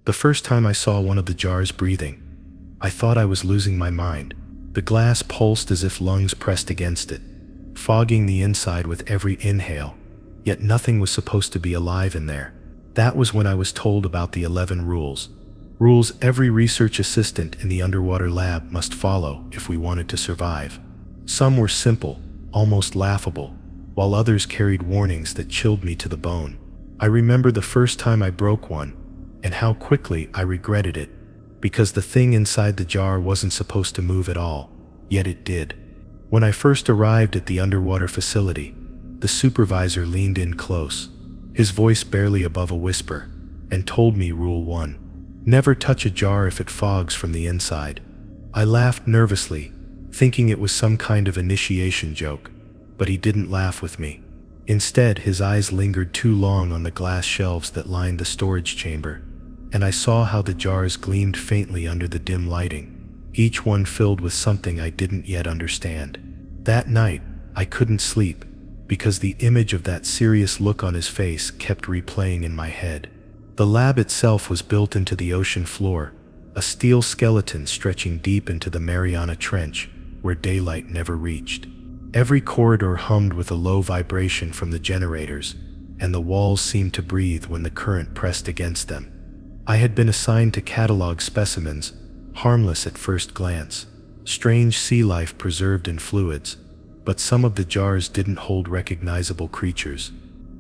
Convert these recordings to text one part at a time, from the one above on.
The first time I saw one of the jars breathing, I thought I was losing my mind. The glass pulsed as if lungs pressed against it, fogging the inside with every inhale, yet nothing was supposed to be alive in there. That was when I was told about the 11 rules. Rules every research assistant in the underwater lab must follow if we wanted to survive. Some were simple, almost laughable, while others carried warnings that chilled me to the bone. I remember the first time I broke one, and how quickly I regretted it, because the thing inside the jar wasn't supposed to move at all, yet it did. When I first arrived at the underwater facility, the supervisor leaned in close, his voice barely above a whisper, and told me Rule 1. Never touch a jar if it fogs from the inside. I laughed nervously, thinking it was some kind of initiation joke, but he didn't laugh with me. Instead, his eyes lingered too long on the glass shelves that lined the storage chamber, and I saw how the jars gleamed faintly under the dim lighting, each one filled with something I didn't yet understand. That night, I couldn't sleep, because the image of that serious look on his face kept replaying in my head. The lab itself was built into the ocean floor, a steel skeleton stretching deep into the Mariana Trench, where daylight never reached. Every corridor hummed with a low vibration from the generators, and the walls seemed to breathe when the current pressed against them. I had been assigned to catalog specimens, harmless at first glance, strange sea life preserved in fluids, but some of the jars didn't hold recognizable creatures.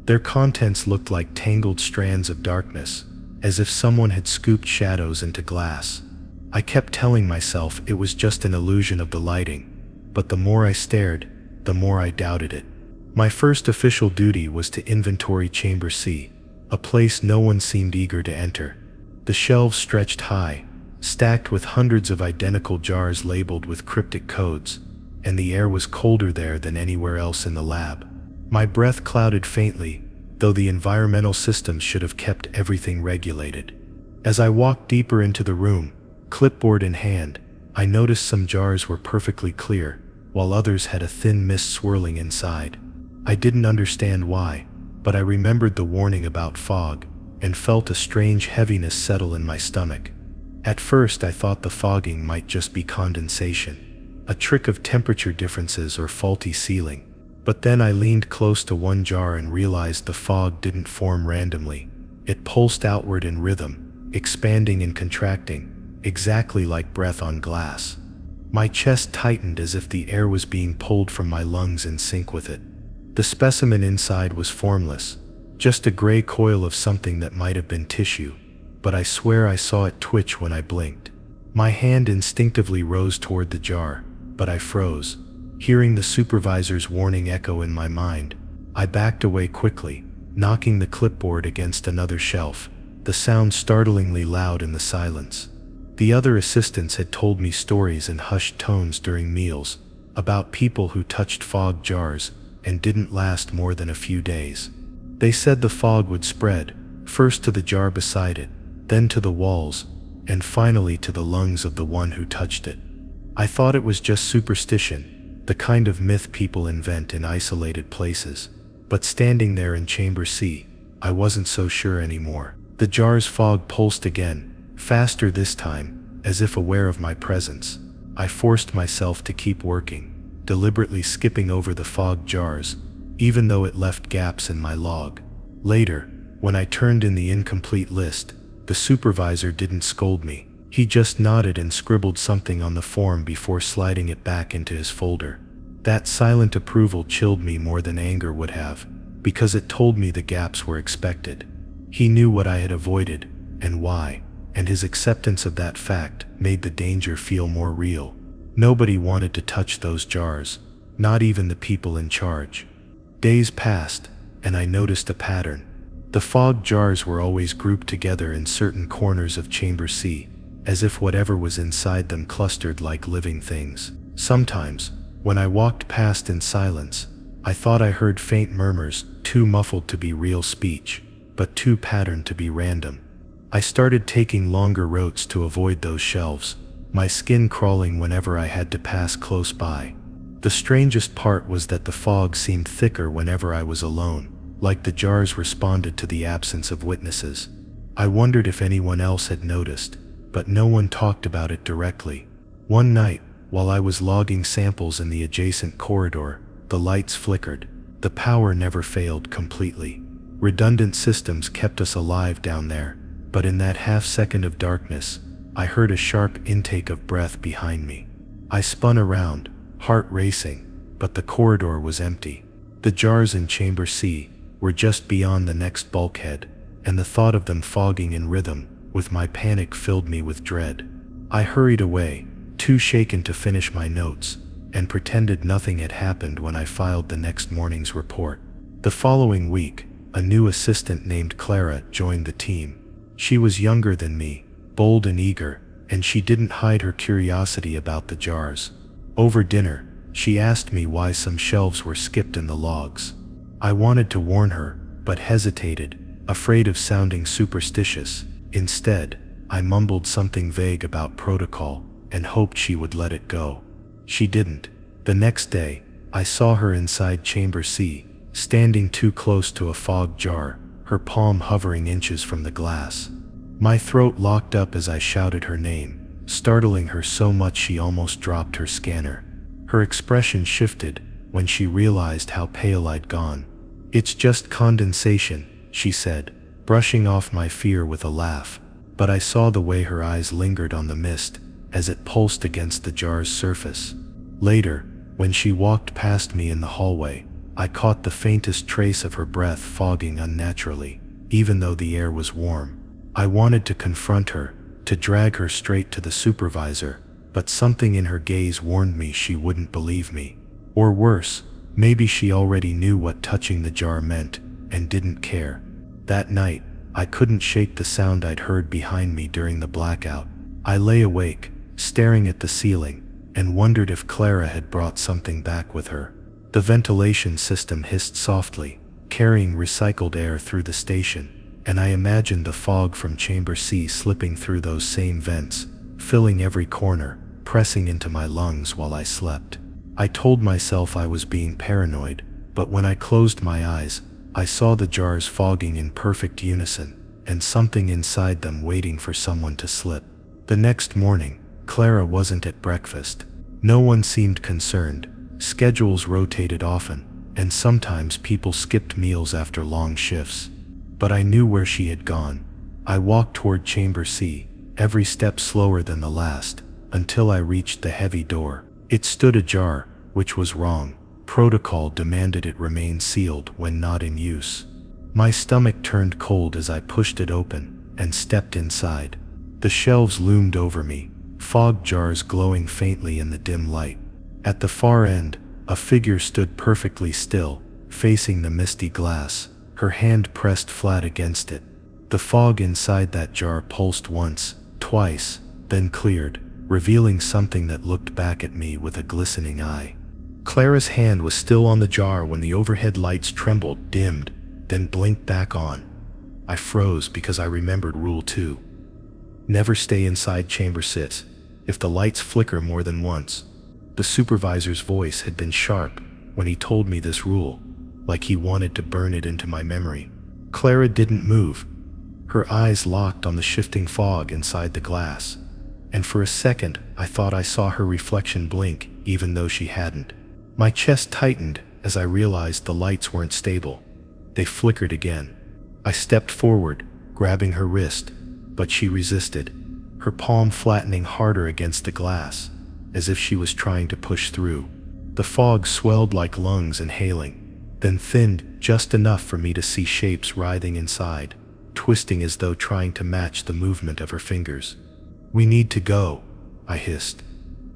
Their contents looked like tangled strands of darkness, as if someone had scooped shadows into glass. I kept telling myself it was just an illusion of the lighting, but the more I stared, the more I doubted it. My first official duty was to inventory Chamber C, a place no one seemed eager to enter. The shelves stretched high, stacked with hundreds of identical jars labeled with cryptic codes, and the air was colder there than anywhere else in the lab. My breath clouded faintly, though the environmental systems should have kept everything regulated. As I walked deeper into the room, clipboard in hand, I noticed some jars were perfectly clear, while others had a thin mist swirling inside. I didn't understand why, but I remembered the warning about fog, and felt a strange heaviness settle in my stomach. At first I thought the fogging might just be condensation, a trick of temperature differences or faulty sealing. But then I leaned close to one jar and realized the fog didn't form randomly. It pulsed outward in rhythm, expanding and contracting, exactly like breath on glass. My chest tightened as if the air was being pulled from my lungs in sync with it. The specimen inside was formless, just a gray coil of something that might have been tissue, but I swear I saw it twitch when I blinked. My hand instinctively rose toward the jar, but I froze. Hearing the supervisor's warning echo in my mind, I backed away quickly, knocking the clipboard against another shelf, the sound startlingly loud in the silence. The other assistants had told me stories in hushed tones during meals, about people who touched fog jars and didn't last more than a few days. They said the fog would spread, first to the jar beside it, then to the walls, and finally to the lungs of the one who touched it. I thought it was just superstition, the kind of myth people invent in isolated places. But standing there in Chamber C, I wasn't so sure anymore. The jar's fog pulsed again, faster this time, as if aware of my presence. I forced myself to keep working, deliberately skipping over the fogged jars, even though it left gaps in my log. Later, when I turned in the incomplete list, the supervisor didn't scold me. He just nodded and scribbled something on the form before sliding it back into his folder. That silent approval chilled me more than anger would have, because it told me the gaps were expected. He knew what I had avoided, and why, and his acceptance of that fact made the danger feel more real. Nobody wanted to touch those jars, not even the people in charge. Days passed, and I noticed a pattern. The fogged jars were always grouped together in certain corners of Chamber C, as if whatever was inside them clustered like living things. Sometimes, when I walked past in silence, I thought I heard faint murmurs, too muffled to be real speech, but too patterned to be random. I started taking longer routes to avoid those shelves, my skin crawling whenever I had to pass close by. The strangest part was that the fog seemed thicker whenever I was alone, like the jars responded to the absence of witnesses. I wondered if anyone else had noticed, but no one talked about it directly. One night, while I was logging samples in the adjacent corridor, the lights flickered. The power never failed completely. Redundant systems kept us alive down there, but in that half-second of darkness, I heard a sharp intake of breath behind me. I spun around, heart racing, but the corridor was empty. The jars in Chamber C were just beyond the next bulkhead, and the thought of them fogging in rhythm with my panic filled me with dread. I hurried away, too shaken to finish my notes, and pretended nothing had happened when I filed the next morning's report. The following week, a new assistant named Clara joined the team. She was younger than me, bold and eager, and she didn't hide her curiosity about the jars. Over dinner, she asked me why some shelves were skipped in the logs. I wanted to warn her, but hesitated, afraid of sounding superstitious. Instead, I mumbled something vague about protocol and hoped she would let it go. She didn't. The next day, I saw her inside Chamber C, standing too close to a fog jar, her palm hovering inches from the glass. My throat locked up as I shouted her name, startling her so much she almost dropped her scanner. Her expression shifted when she realized how pale I'd gone. "It's just condensation," she said, brushing off my fear with a laugh, but I saw the way her eyes lingered on the mist as it pulsed against the jar's surface. Later, when she walked past me in the hallway, I caught the faintest trace of her breath fogging unnaturally, even though the air was warm. I wanted to confront her, to drag her straight to the supervisor, but something in her gaze warned me she wouldn't believe me. Or worse, maybe she already knew what touching the jar meant and didn't care. That night, I couldn't shake the sound I'd heard behind me during the blackout. I lay awake, staring at the ceiling, and wondered if Clara had brought something back with her. The ventilation system hissed softly, carrying recycled air through the station, and I imagined the fog from Chamber C slipping through those same vents, filling every corner, pressing into my lungs while I slept. I told myself I was being paranoid, but when I closed my eyes, I saw the jars fogging in perfect unison, and something inside them waiting for someone to slip. The next morning, Clara wasn't at breakfast. No one seemed concerned. Schedules rotated often, and sometimes people skipped meals after long shifts. But I knew where she had gone. I walked toward Chamber C, every step slower than the last, until I reached the heavy door. It stood ajar, which was wrong. Protocol demanded it remain sealed when not in use. My stomach turned cold as I pushed it open and stepped inside. The shelves loomed over me, fog jars glowing faintly in the dim light. At the far end, a figure stood perfectly still, facing the misty glass, her hand pressed flat against it. The fog inside that jar pulsed once, twice, then cleared, revealing something that looked back at me with a glistening eye. Clara's hand was still on the jar when the overhead lights trembled, dimmed, then blinked back on. I froze because I remembered Rule 2. Never stay inside Chamber C if the lights flicker more than once. The supervisor's voice had been sharp when he told me this rule, like he wanted to burn it into my memory. Clara didn't move. Her eyes locked on the shifting fog inside the glass, and for a second I thought I saw her reflection blink, even though she hadn't. My chest tightened as I realized the lights weren't stable. They flickered again. I stepped forward, grabbing her wrist, but she resisted, her palm flattening harder against the glass, as if she was trying to push through. The fog swelled like lungs inhaling, then thinned just enough for me to see shapes writhing inside, twisting as though trying to match the movement of her fingers. "We need to go," I hissed,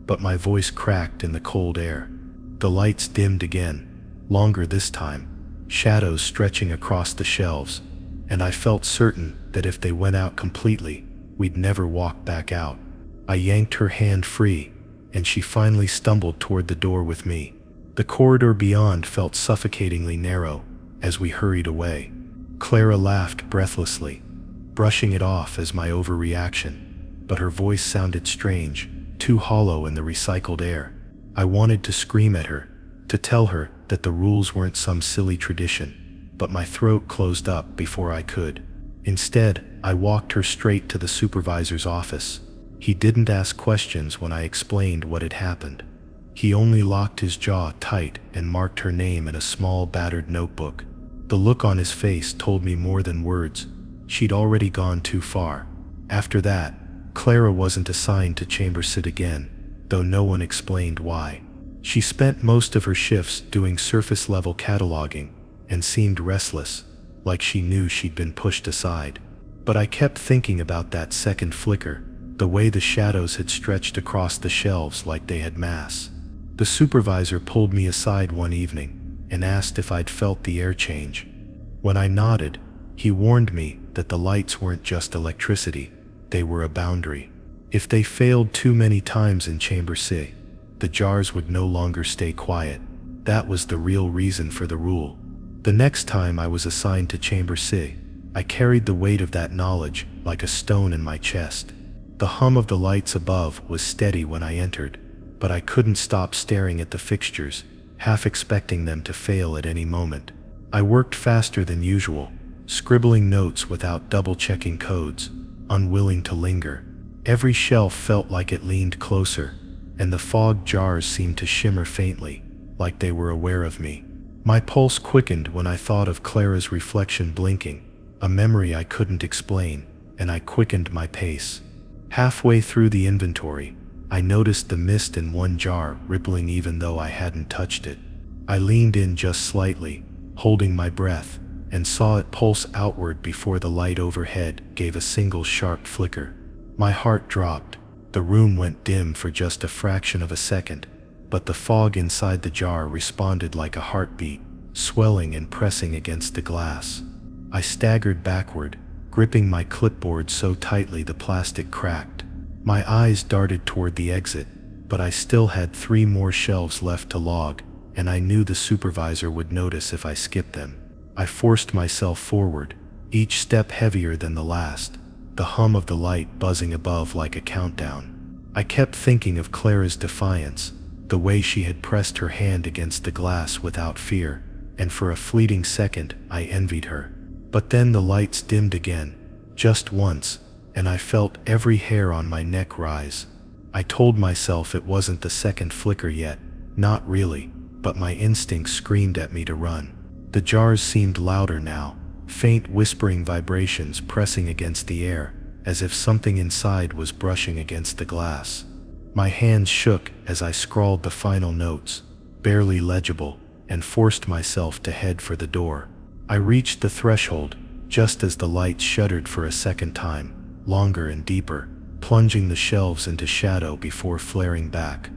but my voice cracked in the cold air. The lights dimmed again, longer this time, shadows stretching across the shelves, and I felt certain that if they went out completely, we'd never walk back out. I yanked her hand free, and she finally stumbled toward the door with me. The corridor beyond felt suffocatingly narrow as we hurried away. Clara laughed breathlessly, brushing it off as my overreaction, but her voice sounded strange, too hollow in the recycled air. I wanted to scream at her, to tell her that the rules weren't some silly tradition, but my throat closed up before I could. Instead, I walked her straight to the supervisor's office. He didn't ask questions when I explained what had happened. He only locked his jaw tight and marked her name in a small battered notebook. The look on his face told me more than words. She'd already gone too far. After that, Clara wasn't assigned to chamber sit again, though no one explained why. She spent most of her shifts doing surface-level cataloging and seemed restless, like she knew she'd been pushed aside. But I kept thinking about that second flicker, the way the shadows had stretched across the shelves like they had mass. The supervisor pulled me aside one evening and asked if I'd felt the air change. When I nodded, he warned me that the lights weren't just electricity, they were a boundary. If they failed too many times in Chamber C, the jars would no longer stay quiet. That was the real reason for the rule. The next time I was assigned to Chamber C, I carried the weight of that knowledge like a stone in my chest. The hum of the lights above was steady when I entered, but I couldn't stop staring at the fixtures, half expecting them to fail at any moment. I worked faster than usual, scribbling notes without double-checking codes, unwilling to linger. Every shelf felt like it leaned closer, and the fog jars seemed to shimmer faintly, like they were aware of me. My pulse quickened when I thought of Clara's reflection blinking, a memory I couldn't explain, and I quickened my pace. Halfway through the inventory, I noticed the mist in one jar rippling even though I hadn't touched it. I leaned in just slightly, holding my breath, and saw it pulse outward before the light overhead gave a single sharp flicker. My heart dropped. The room went dim for just a fraction of a second, but the fog inside the jar responded like a heartbeat, swelling and pressing against the glass. I staggered backward, gripping my clipboard so tightly the plastic cracked. My eyes darted toward the exit, but I still had 3 more shelves left to log, and I knew the supervisor would notice if I skipped them. I forced myself forward, each step heavier than the last, the hum of the light buzzing above like a countdown. I kept thinking of Clara's defiance, the way she had pressed her hand against the glass without fear, and for a fleeting second I envied her. But then the lights dimmed again, just once, and I felt every hair on my neck rise. I told myself it wasn't the second flicker yet, not really, but my instinct screamed at me to run. The jars seemed louder now, faint whispering vibrations pressing against the air, as if something inside was brushing against the glass. My hands shook as I scrawled the final notes, barely legible, and forced myself to head for the door. I reached the threshold, just as the lights shuddered for a second time, longer and deeper, plunging the shelves into shadow before flaring back.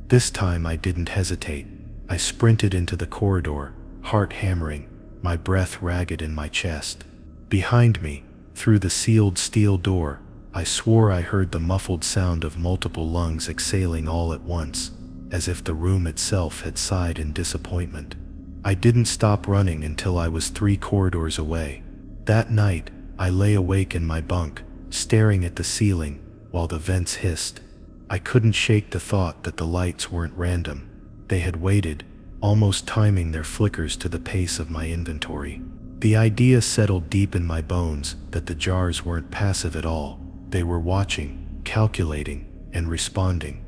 This time I didn't hesitate. I sprinted into the corridor, heart hammering, my breath ragged in my chest. Behind me, through the sealed steel door, I swore I heard the muffled sound of multiple lungs exhaling all at once, as if the room itself had sighed in disappointment. I didn't stop running until I was 3 corridors away. That night, I lay awake in my bunk, staring at the ceiling, while the vents hissed. I couldn't shake the thought that the lights weren't random. They had waited, almost timing their flickers to the pace of my inventory. The idea settled deep in my bones that the jars weren't passive at all. They were watching, calculating, and responding.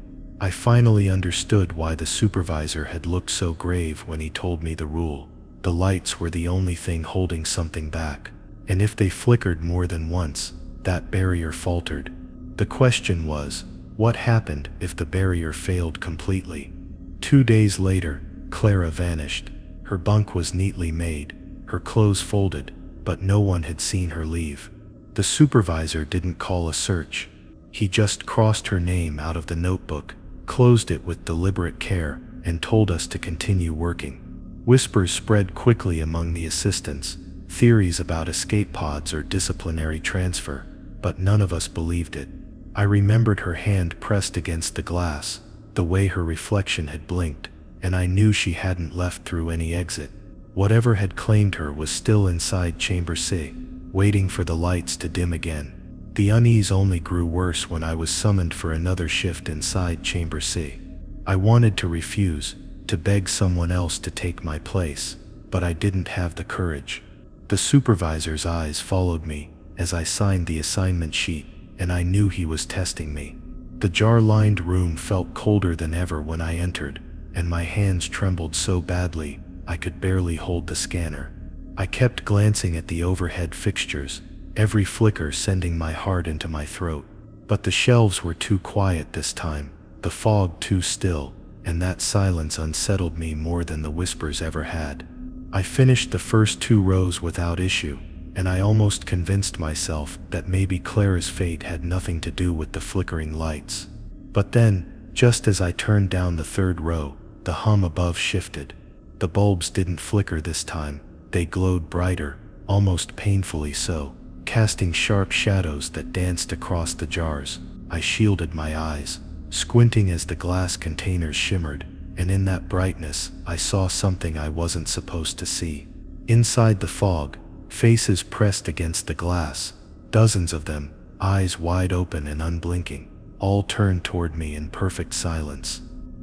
I finally understood why the supervisor had looked so grave when he told me the rule. The lights were the only thing holding something back, and if they flickered more than once, that barrier faltered. The question was, what happened if the barrier failed completely? 2 days later, Clara vanished. Her bunk was neatly made, her clothes folded, but no one had seen her leave. The supervisor didn't call a search. He just crossed her name out of the notebook, closed it with deliberate care, and told us to continue working. Whispers spread quickly among the assistants, theories about escape pods or disciplinary transfer, but none of us believed it. I remembered her hand pressed against the glass, the way her reflection had blinked, and I knew she hadn't left through any exit. Whatever had claimed her was still inside Chamber C, waiting for the lights to dim again. The unease only grew worse when I was summoned for another shift inside Chamber C. I wanted to refuse, to beg someone else to take my place, but I didn't have the courage. The supervisor's eyes followed me, as I signed the assignment sheet, and I knew he was testing me. The jar-lined room felt colder than ever when I entered, and my hands trembled so badly I could barely hold the scanner. I kept glancing at the overhead fixtures, every flicker sending my heart into my throat. But the shelves were too quiet this time, the fog too still, and that silence unsettled me more than the whispers ever had. I finished the first 2 rows without issue, and I almost convinced myself that maybe Clara's fate had nothing to do with the flickering lights. But then, just as I turned down the 3rd row, the hum above shifted. The bulbs didn't flicker this time, they glowed brighter, almost painfully so, casting sharp shadows that danced across the jars. I shielded my eyes, squinting as the glass containers shimmered, and in that brightness, I saw something I wasn't supposed to see. Inside the fog, faces pressed against the glass, dozens of them, eyes wide open and unblinking, all turned toward me in perfect silence.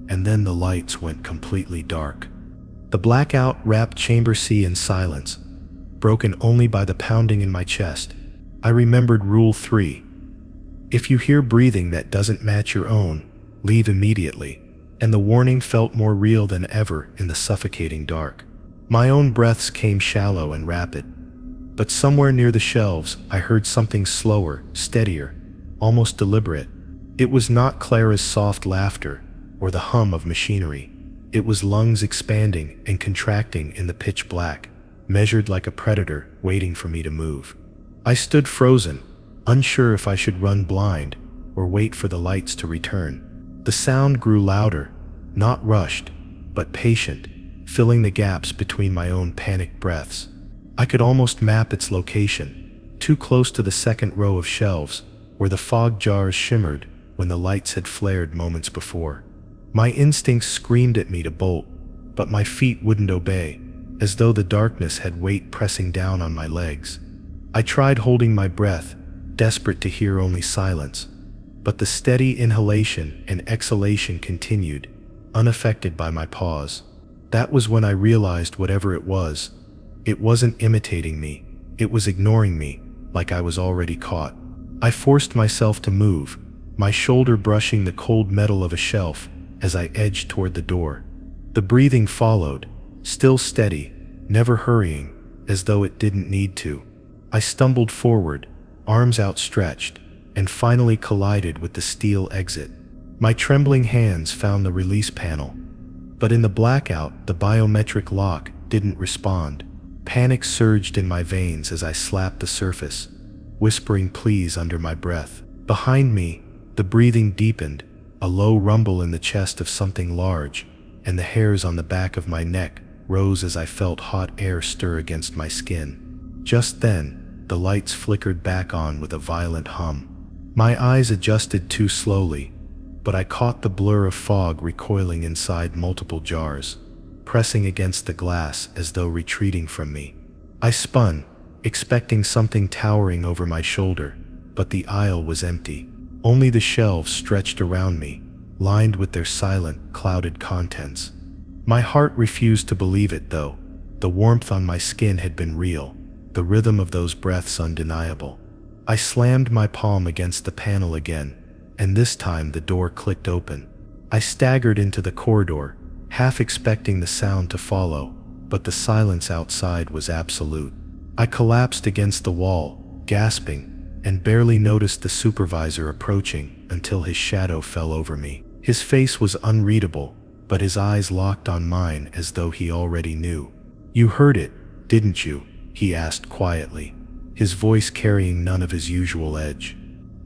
And then the lights went completely dark. The blackout wrapped Chamber C in silence, broken only by the pounding in my chest. I remembered Rule 3. If you hear breathing that doesn't match your own, leave immediately. And the warning felt more real than ever in the suffocating dark. My own breaths came shallow and rapid. But somewhere near the shelves, I heard something slower, steadier, almost deliberate. It was not Clara's soft laughter or the hum of machinery. It was lungs expanding and contracting in the pitch black, measured like a predator waiting for me to move. I stood frozen, unsure if I should run blind or wait for the lights to return. The sound grew louder, not rushed, but patient, filling the gaps between my own panicked breaths. I could almost map its location, too close to the 2nd row of shelves, where the fog jars shimmered when the lights had flared moments before. My instincts screamed at me to bolt, but my feet wouldn't obey, as though the darkness had weight pressing down on my legs. I tried holding my breath, desperate to hear only silence, but the steady inhalation and exhalation continued, unaffected by my pause. That was when I realized whatever it wasn't imitating me, it was ignoring me, like I was already caught. I forced myself to move, my shoulder brushing the cold metal of a shelf as I edged toward the door. The breathing followed, still steady, never hurrying, as though it didn't need to. I stumbled forward, arms outstretched, and finally collided with the steel exit. My trembling hands found the release panel, but in the blackout, the biometric lock didn't respond. Panic surged in my veins as I slapped the surface, whispering pleas under my breath. Behind me, the breathing deepened, a low rumble in the chest of something large, and the hairs on the back of my neck rose as I felt hot air stir against my skin. Just then, the lights flickered back on with a violent hum. My eyes adjusted too slowly, but I caught the blur of fog recoiling inside multiple jars, pressing against the glass as though retreating from me. I spun, expecting something towering over my shoulder, but the aisle was empty. Only the shelves stretched around me, lined with their silent, clouded contents. My heart refused to believe it, though. The warmth on my skin had been real, the rhythm of those breaths undeniable. I slammed my palm against the panel again, and this time the door clicked open. I staggered into the corridor, half expecting the sound to follow, but the silence outside was absolute. I collapsed against the wall, gasping, and barely noticed the supervisor approaching until his shadow fell over me. His face was unreadable, but his eyes locked on mine as though he already knew. "You heard it, didn't you?" he asked quietly, his voice carrying none of his usual edge.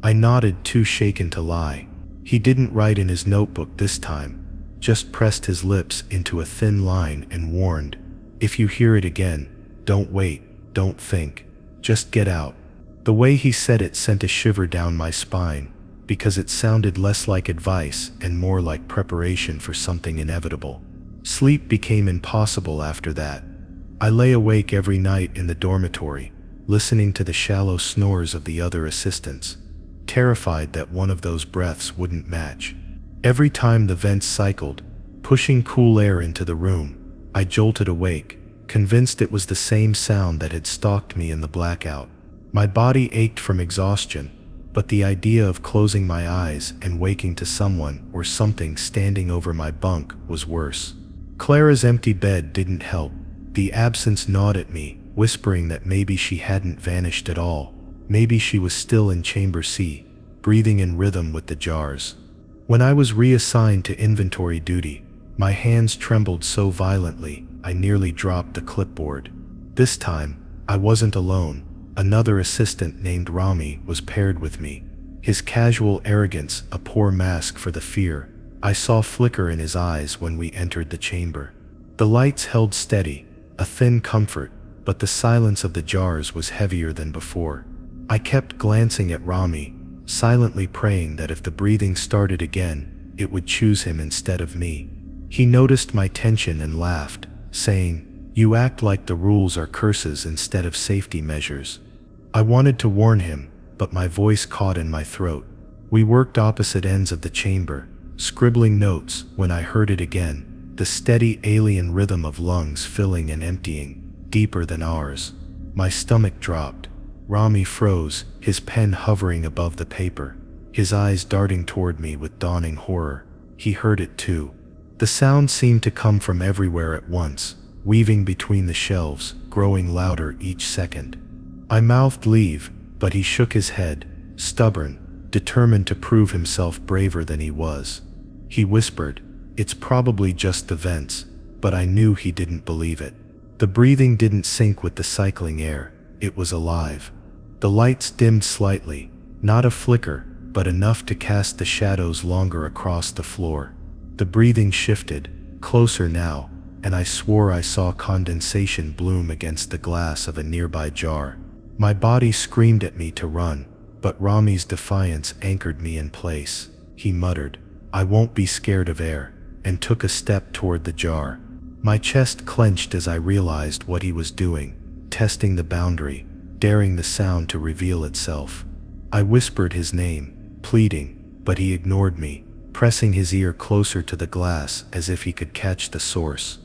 I nodded, too shaken to lie. He didn't write in his notebook this time, just pressed his lips into a thin line and warned, "If you hear it again, don't wait, don't think, just get out." The way he said it sent a shiver down my spine, because it sounded less like advice and more like preparation for something inevitable. Sleep became impossible after that. I lay awake every night in the dormitory, listening to the shallow snores of the other assistants, terrified that one of those breaths wouldn't match. Every time the vents cycled, pushing cool air into the room, I jolted awake, convinced it was the same sound that had stalked me in the blackout. My body ached from exhaustion, but the idea of closing my eyes and waking to someone or something standing over my bunk was worse. Clara's empty bed didn't help. The absence gnawed at me, whispering that maybe she hadn't vanished at all. Maybe she was still in Chamber C, breathing in rhythm with the jars. When I was reassigned to inventory duty, my hands trembled so violently I nearly dropped the clipboard. This time, I wasn't alone. Another assistant named Rami was paired with me. His casual arrogance a poor mask for the fear I saw flicker in his eyes when we entered the chamber. The lights held steady, a thin comfort, but the silence of the jars was heavier than before. I kept glancing at Rami, silently praying that if the breathing started again, it would choose him instead of me. He noticed my tension and laughed, saying, "You act like the rules are curses instead of safety measures." I wanted to warn him, but my voice caught in my throat. We worked opposite ends of the chamber, scribbling notes when I heard it again, the steady alien rhythm of lungs filling and emptying, deeper than ours. My stomach dropped. Rami froze, his pen hovering above the paper, his eyes darting toward me with dawning horror. He heard it too. The sound seemed to come from everywhere at once, weaving between the shelves, growing louder each second. I mouthed leave, but he shook his head, stubborn, determined to prove himself braver than he was. He whispered, "It's probably just the vents," but I knew he didn't believe it. The breathing didn't sync with the cycling air, it was alive. The lights dimmed slightly, not a flicker, but enough to cast the shadows longer across the floor. The breathing shifted, closer now, and I swore I saw condensation bloom against the glass of a nearby jar. My body screamed at me to run, but Rami's defiance anchored me in place. He muttered, "I won't be scared of air," and took a step toward the jar. My chest clenched as I realized what he was doing, testing the boundary, daring the sound to reveal itself. I whispered his name, pleading, but he ignored me, pressing his ear closer to the glass as if he could catch the source.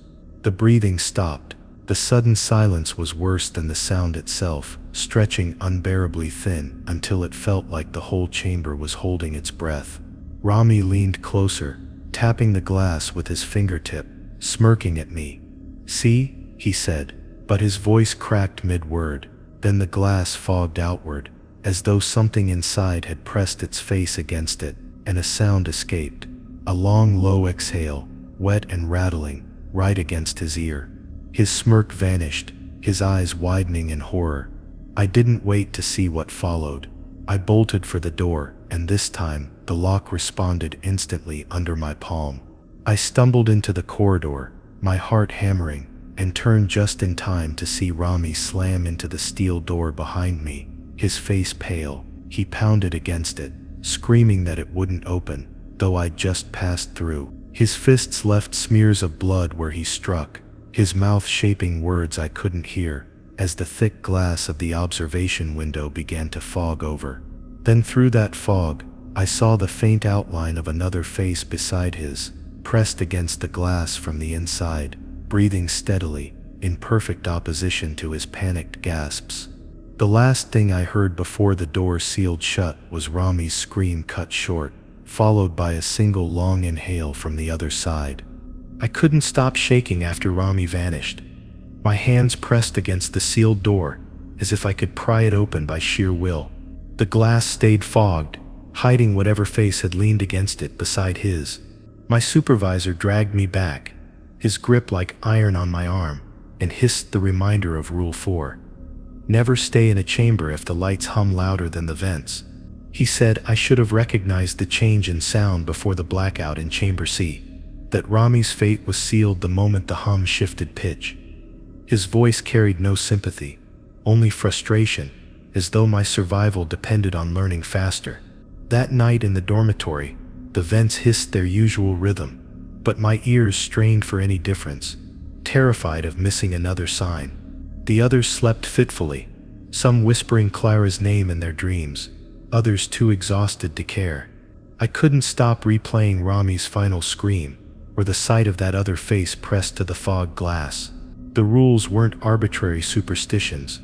The breathing stopped. The sudden silence was worse than the sound itself, stretching unbearably thin until it felt like the whole chamber was holding its breath. Rami leaned closer, tapping the glass with his fingertip, smirking at me. "See?" he said, but his voice cracked mid-word. Then the glass fogged outward, as though something inside had pressed its face against it, and a sound escaped. A long, low exhale, wet and rattling, right against his ear. His smirk vanished, his eyes widening in horror. I didn't wait to see what followed. I bolted for the door, and this time, the lock responded instantly under my palm. I stumbled into the corridor, my heart hammering, and turned just in time to see Rami slam into the steel door behind me, his face pale. He pounded against it, screaming that it wouldn't open, though I'd just passed through. His fists left smears of blood where he struck, his mouth shaping words I couldn't hear, as the thick glass of the observation window began to fog over. Then through that fog, I saw the faint outline of another face beside his, pressed against the glass from the inside, breathing steadily, in perfect opposition to his panicked gasps. The last thing I heard before the door sealed shut was Rami's scream cut short, followed by a single long inhale from the other side. I couldn't stop shaking after Rami vanished. My hands pressed against the sealed door, as if I could pry it open by sheer will. The glass stayed fogged, hiding whatever face had leaned against it beside his. My supervisor dragged me back, his grip like iron on my arm, and hissed the reminder of Rule 4. Never stay in a chamber if the lights hum louder than the vents. He said I should have recognized the change in sound before the blackout in Chamber C, that Rami's fate was sealed the moment the hum shifted pitch. His voice carried no sympathy, only frustration, as though my survival depended on learning faster. That night in the dormitory, the vents hissed their usual rhythm, but my ears strained for any difference, terrified of missing another sign. The others slept fitfully, some whispering Clara's name in their dreams, others too exhausted to care. I couldn't stop replaying Rami's final scream, or the sight of that other face pressed to the fogged glass. The rules weren't arbitrary superstitions.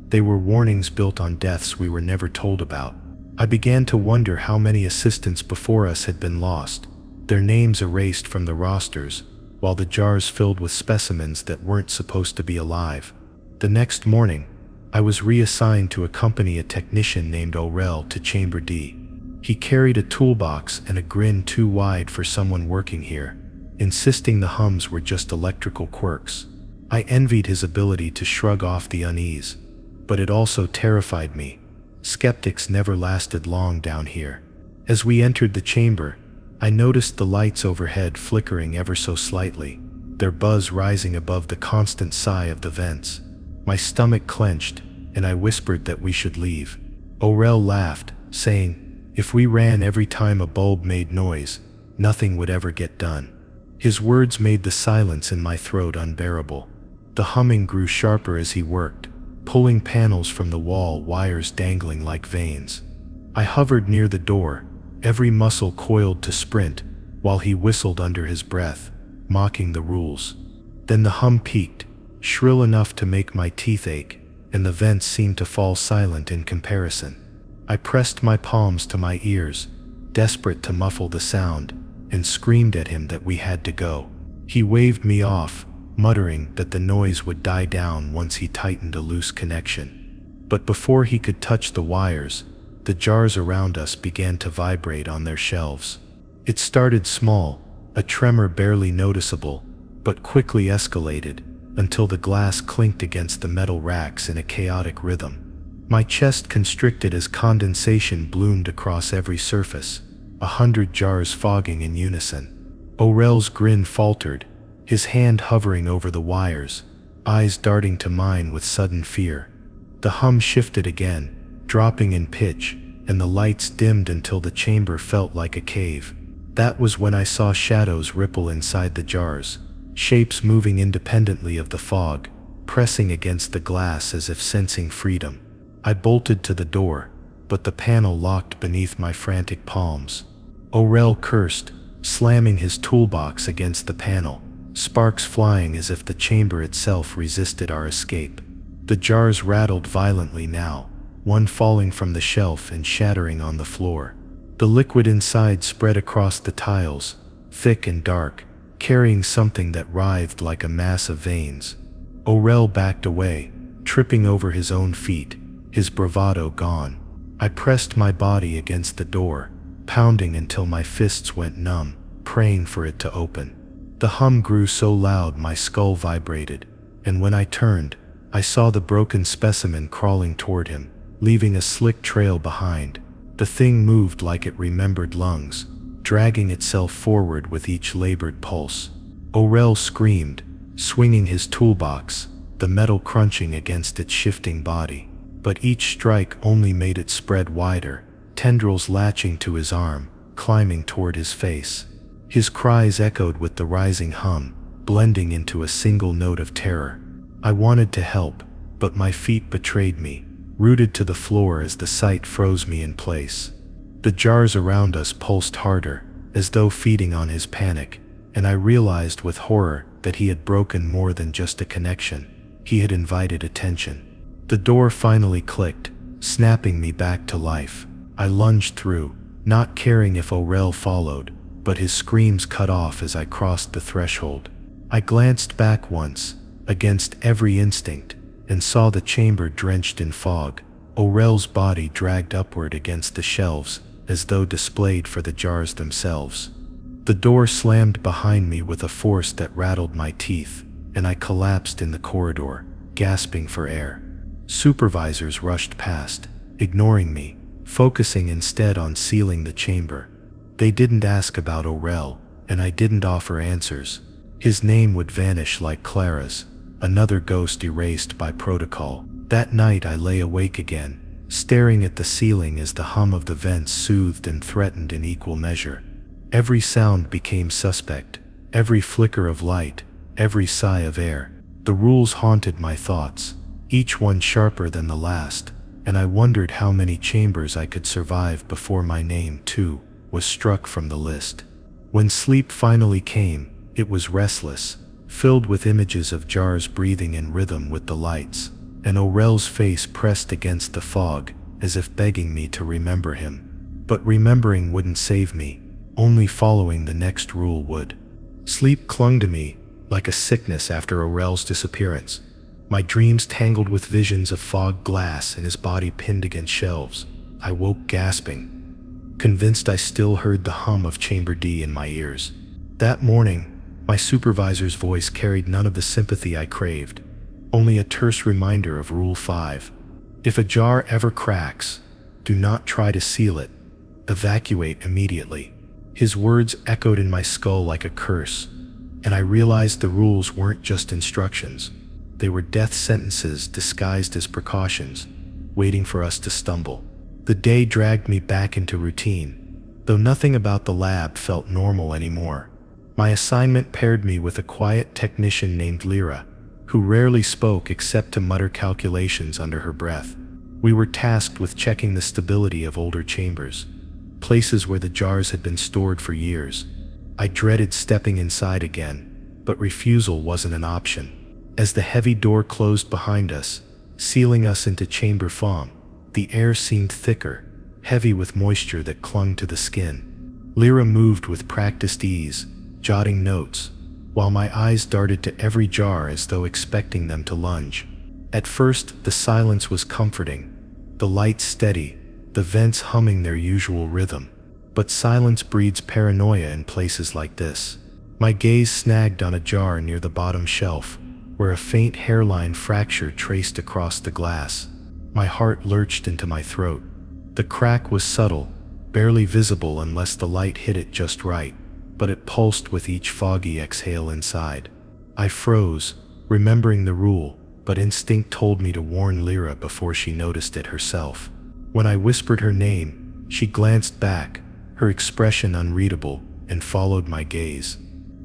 They were warnings built on deaths we were never told about. I began to wonder how many assistants before us had been lost, their names erased from the rosters, while the jars filled with specimens that weren't supposed to be alive. The next morning, I was reassigned to accompany a technician named Orel to Chamber D. He carried a toolbox and a grin too wide for someone working here, insisting the hums were just electrical quirks. I envied his ability to shrug off the unease, but it also terrified me. Skeptics never lasted long down here. As we entered the chamber, I noticed the lights overhead flickering ever so slightly, their buzz rising above the constant sigh of the vents. My stomach clenched, and I whispered that we should leave. Orel laughed, saying, if we ran every time a bulb made noise, nothing would ever get done. His words made the silence in my throat unbearable. The humming grew sharper as he worked, pulling panels from the wall, wires dangling like veins. I hovered near the door, every muscle coiled to sprint, while he whistled under his breath, mocking the rules. Then the hum peaked, shrill enough to make my teeth ache, and the vents seemed to fall silent in comparison. I pressed my palms to my ears, desperate to muffle the sound, and screamed at him that we had to go. He waved me off, muttering that the noise would die down once he tightened a loose connection. But before he could touch the wires, the jars around us began to vibrate on their shelves. It started small, a tremor barely noticeable, but quickly escalated, until the glass clinked against the metal racks in a chaotic rhythm. My chest constricted as condensation bloomed across every surface, 100 jars fogging in unison. Orel's grin faltered, his hand hovering over the wires, eyes darting to mine with sudden fear. The hum shifted again, dropping in pitch, and the lights dimmed until the chamber felt like a cave. That was when I saw shadows ripple inside the jars, shapes moving independently of the fog, pressing against the glass as if sensing freedom. I bolted to the door, but the panel locked beneath my frantic palms. Orel cursed, slamming his toolbox against the panel, sparks flying as if the chamber itself resisted our escape. The jars rattled violently now, one falling from the shelf and shattering on the floor. The liquid inside spread across the tiles, thick and dark, carrying something that writhed like a mass of veins. Orel backed away, tripping over his own feet, his bravado gone. I pressed my body against the door, pounding until my fists went numb, praying for it to open. The hum grew so loud my skull vibrated, and when I turned, I saw the broken specimen crawling toward him, leaving a slick trail behind. The thing moved like it remembered lungs, dragging itself forward with each labored pulse. Orel screamed, swinging his toolbox, the metal crunching against its shifting body. But each strike only made it spread wider, tendrils latching to his arm, climbing toward his face. His cries echoed with the rising hum, blending into a single note of terror. I wanted to help, but my feet betrayed me, rooted to the floor as the sight froze me in place. The jars around us pulsed harder, as though feeding on his panic, and I realized with horror that he had broken more than just a connection. He had invited attention. The door finally clicked, snapping me back to life. I lunged through, not caring if Orel followed, but his screams cut off as I crossed the threshold. I glanced back once, against every instinct, and saw the chamber drenched in fog, Orel's body dragged upward against the shelves, as though displayed for the jars themselves. The door slammed behind me with a force that rattled my teeth, and I collapsed in the corridor, gasping for air. Supervisors rushed past, ignoring me, focusing instead on sealing the chamber. They didn't ask about Orel, and I didn't offer answers. His name would vanish like Clara's, another ghost erased by protocol. That night I lay awake again, staring at the ceiling as the hum of the vents soothed and threatened in equal measure. Every sound became suspect, every flicker of light, every sigh of air. The rules haunted my thoughts, each one sharper than the last, and I wondered how many chambers I could survive before my name, too, was struck from the list. When sleep finally came, it was restless, filled with images of jars breathing in rhythm with the lights, and Orel's face pressed against the fog, as if begging me to remember him. But remembering wouldn't save me, only following the next rule would. Sleep clung to me, like a sickness after Orel's disappearance. My dreams tangled with visions of fogged glass and his body pinned against shelves. I woke gasping, convinced I still heard the hum of Chamber D in my ears. That morning, my supervisor's voice carried none of the sympathy I craved, only a terse reminder of Rule 5. If a jar ever cracks, do not try to seal it. Evacuate immediately. His words echoed in my skull like a curse, and I realized the rules weren't just instructions. They were death sentences disguised as precautions, waiting for us to stumble. The day dragged me back into routine, though nothing about the lab felt normal anymore. My assignment paired me with a quiet technician named Clara, who rarely spoke except to mutter calculations under her breath. We were tasked with checking the stability of older chambers, places where the jars had been stored for years. I dreaded stepping inside again, but refusal wasn't an option. As the heavy door closed behind us, sealing us into Chamber Farm, the air seemed thicker, heavy with moisture that clung to the skin. Clara moved with practiced ease, jotting notes, while my eyes darted to every jar as though expecting them to lunge. At first, the silence was comforting, the light steady, the vents humming their usual rhythm. But silence breeds paranoia in places like this. My gaze snagged on a jar near the bottom shelf, where a faint hairline fracture traced across the glass. My heart lurched into my throat. The crack was subtle, barely visible unless the light hit it just right, but it pulsed with each foggy exhale inside. I froze, remembering the rule, but instinct told me to warn Clara before she noticed it herself. When I whispered her name, she glanced back, her expression unreadable, and followed my gaze.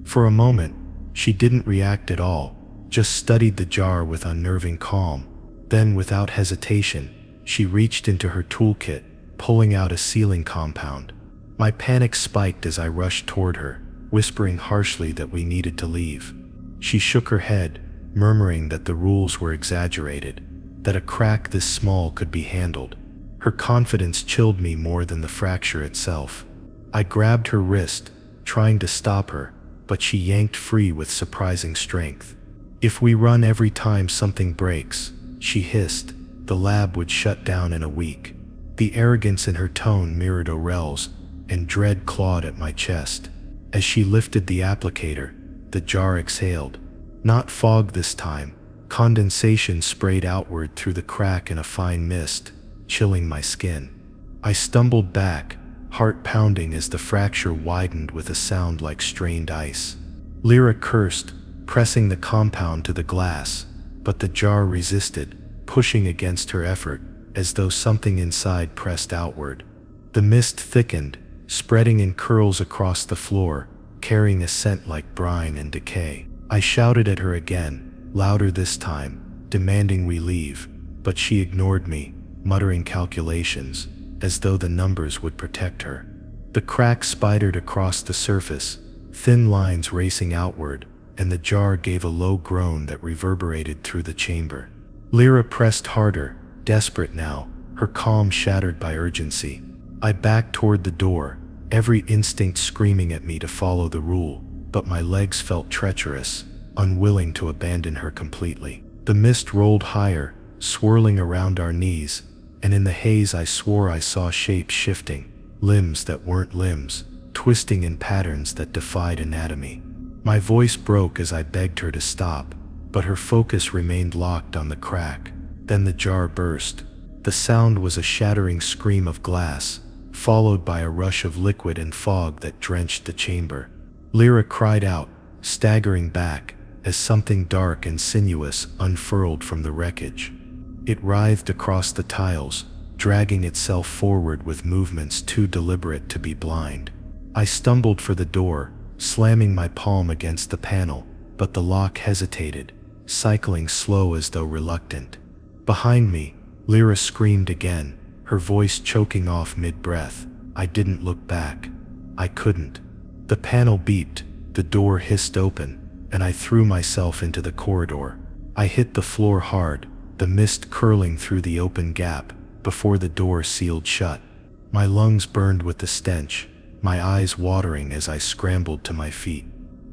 For a moment, she didn't react at all, just studied the jar with unnerving calm. Then, without hesitation, she reached into her toolkit, pulling out a sealing compound. My panic spiked as I rushed toward her, whispering harshly that we needed to leave. She shook her head, murmuring that the rules were exaggerated, that a crack this small could be handled. Her confidence chilled me more than the fracture itself. I grabbed her wrist, trying to stop her, but she yanked free with surprising strength. If we run every time something breaks, she hissed, the lab would shut down in a week. The arrogance in her tone mirrored Orel's, and dread clawed at my chest. As she lifted the applicator, the jar exhaled. Not fog this time. Condensation sprayed outward through the crack in a fine mist, chilling my skin. I stumbled back, heart pounding as the fracture widened with a sound like strained ice. Clara cursed, pressing the compound to the glass, but the jar resisted, pushing against her effort, as though something inside pressed outward. The mist thickened, spreading in curls across the floor, carrying a scent like brine and decay. I shouted at her again, louder this time, demanding we leave, but she ignored me, muttering calculations, as though the numbers would protect her. The crack spidered across the surface, thin lines racing outward, and the jar gave a low groan that reverberated through the chamber. Clara pressed harder, desperate now, her calm shattered by urgency. I backed toward the door, every instinct screaming at me to follow the rule, but my legs felt treacherous, unwilling to abandon her completely. The mist rolled higher, swirling around our knees, and in the haze I swore I saw shapes shifting, limbs that weren't limbs, twisting in patterns that defied anatomy. My voice broke as I begged her to stop, but her focus remained locked on the crack. Then the jar burst. The sound was a shattering scream of glass, followed by a rush of liquid and fog that drenched the chamber. Clara cried out, staggering back, as something dark and sinuous unfurled from the wreckage. It writhed across the tiles, dragging itself forward with movements too deliberate to be blind. I stumbled for the door, slamming my palm against the panel, but the lock hesitated, cycling slow as though reluctant. Behind me, Clara screamed again, her voice choking off mid-breath. I didn't look back. I couldn't. The panel beeped, the door hissed open, and I threw myself into the corridor. I hit the floor hard, the mist curling through the open gap before the door sealed shut. My lungs burned with the stench, my eyes watering as I scrambled to my feet.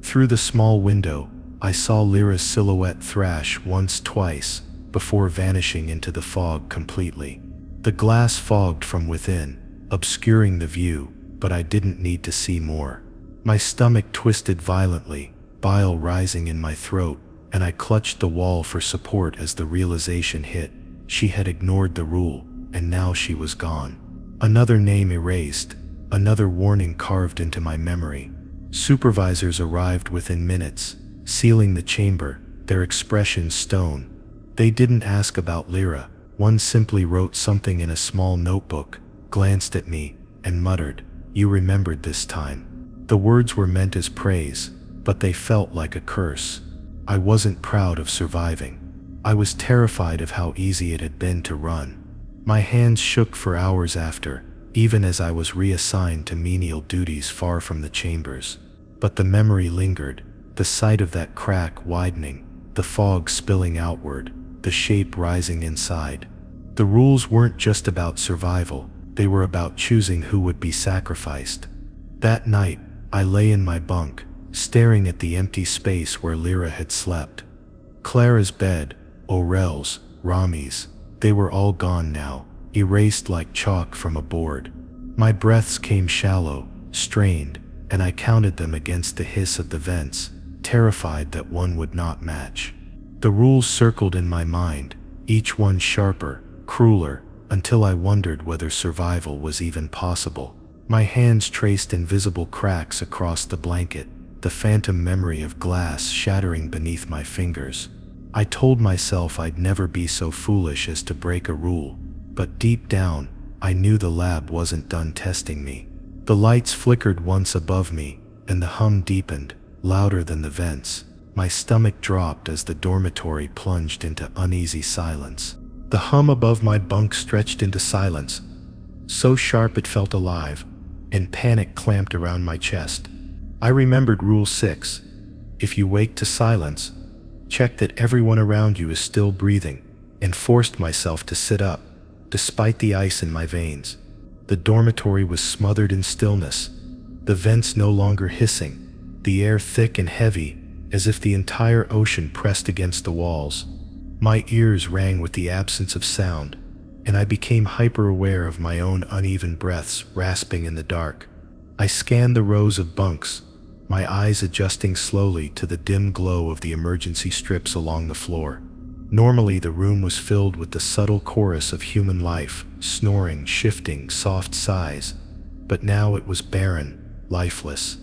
Through the small window, I saw Lyra's silhouette thrash once, twice, before vanishing into the fog completely. The glass fogged from within, obscuring the view, but I didn't need to see more. My stomach twisted violently, bile rising in my throat, and I clutched the wall for support as the realization hit. She had ignored the rule, and now she was gone. Another name erased, another warning carved into my memory. Supervisors arrived within minutes, sealing the chamber, their expressions stone. They didn't ask about Lyra. One simply wrote something in a small notebook, glanced at me, and muttered, "You remembered this time." The words were meant as praise, but they felt like a curse. I wasn't proud of surviving. I was terrified of how easy it had been to run. My hands shook for hours after, even as I was reassigned to menial duties far from the chambers. But the memory lingered, the sight of that crack widening, the fog spilling outward, the shape rising inside. The rules weren't just about survival, they were about choosing who would be sacrificed. That night, I lay in my bunk, staring at the empty space where Lyra had slept. Clara's bed, Orel's, Rami's, they were all gone now, erased like chalk from a board. My breaths came shallow, strained, and I counted them against the hiss of the vents, terrified that one would not match. The rules circled in my mind, each one sharper, crueler, until I wondered whether survival was even possible. My hands traced invisible cracks across the blanket, the phantom memory of glass shattering beneath my fingers. I told myself I'd never be so foolish as to break a rule, but deep down, I knew the lab wasn't done testing me. The lights flickered once above me, and the hum deepened, louder than the vents. My stomach dropped as the dormitory plunged into uneasy silence. The hum above my bunk stretched into silence, so sharp it felt alive, and panic clamped around my chest. I remembered Rule 6. If you wake to silence, check that everyone around you is still breathing, and forced myself to sit up, despite the ice in my veins. The dormitory was smothered in stillness, the vents no longer hissing, the air thick and heavy, as if the entire ocean pressed against the walls. My ears rang with the absence of sound, and I became hyper-aware of my own uneven breaths rasping in the dark. I scanned the rows of bunks, my eyes adjusting slowly to the dim glow of the emergency strips along the floor. Normally, the room was filled with the subtle chorus of human life, snoring, shifting, soft sighs, but now it was barren, lifeless.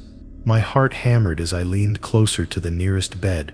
My heart hammered as I leaned closer to the nearest bed,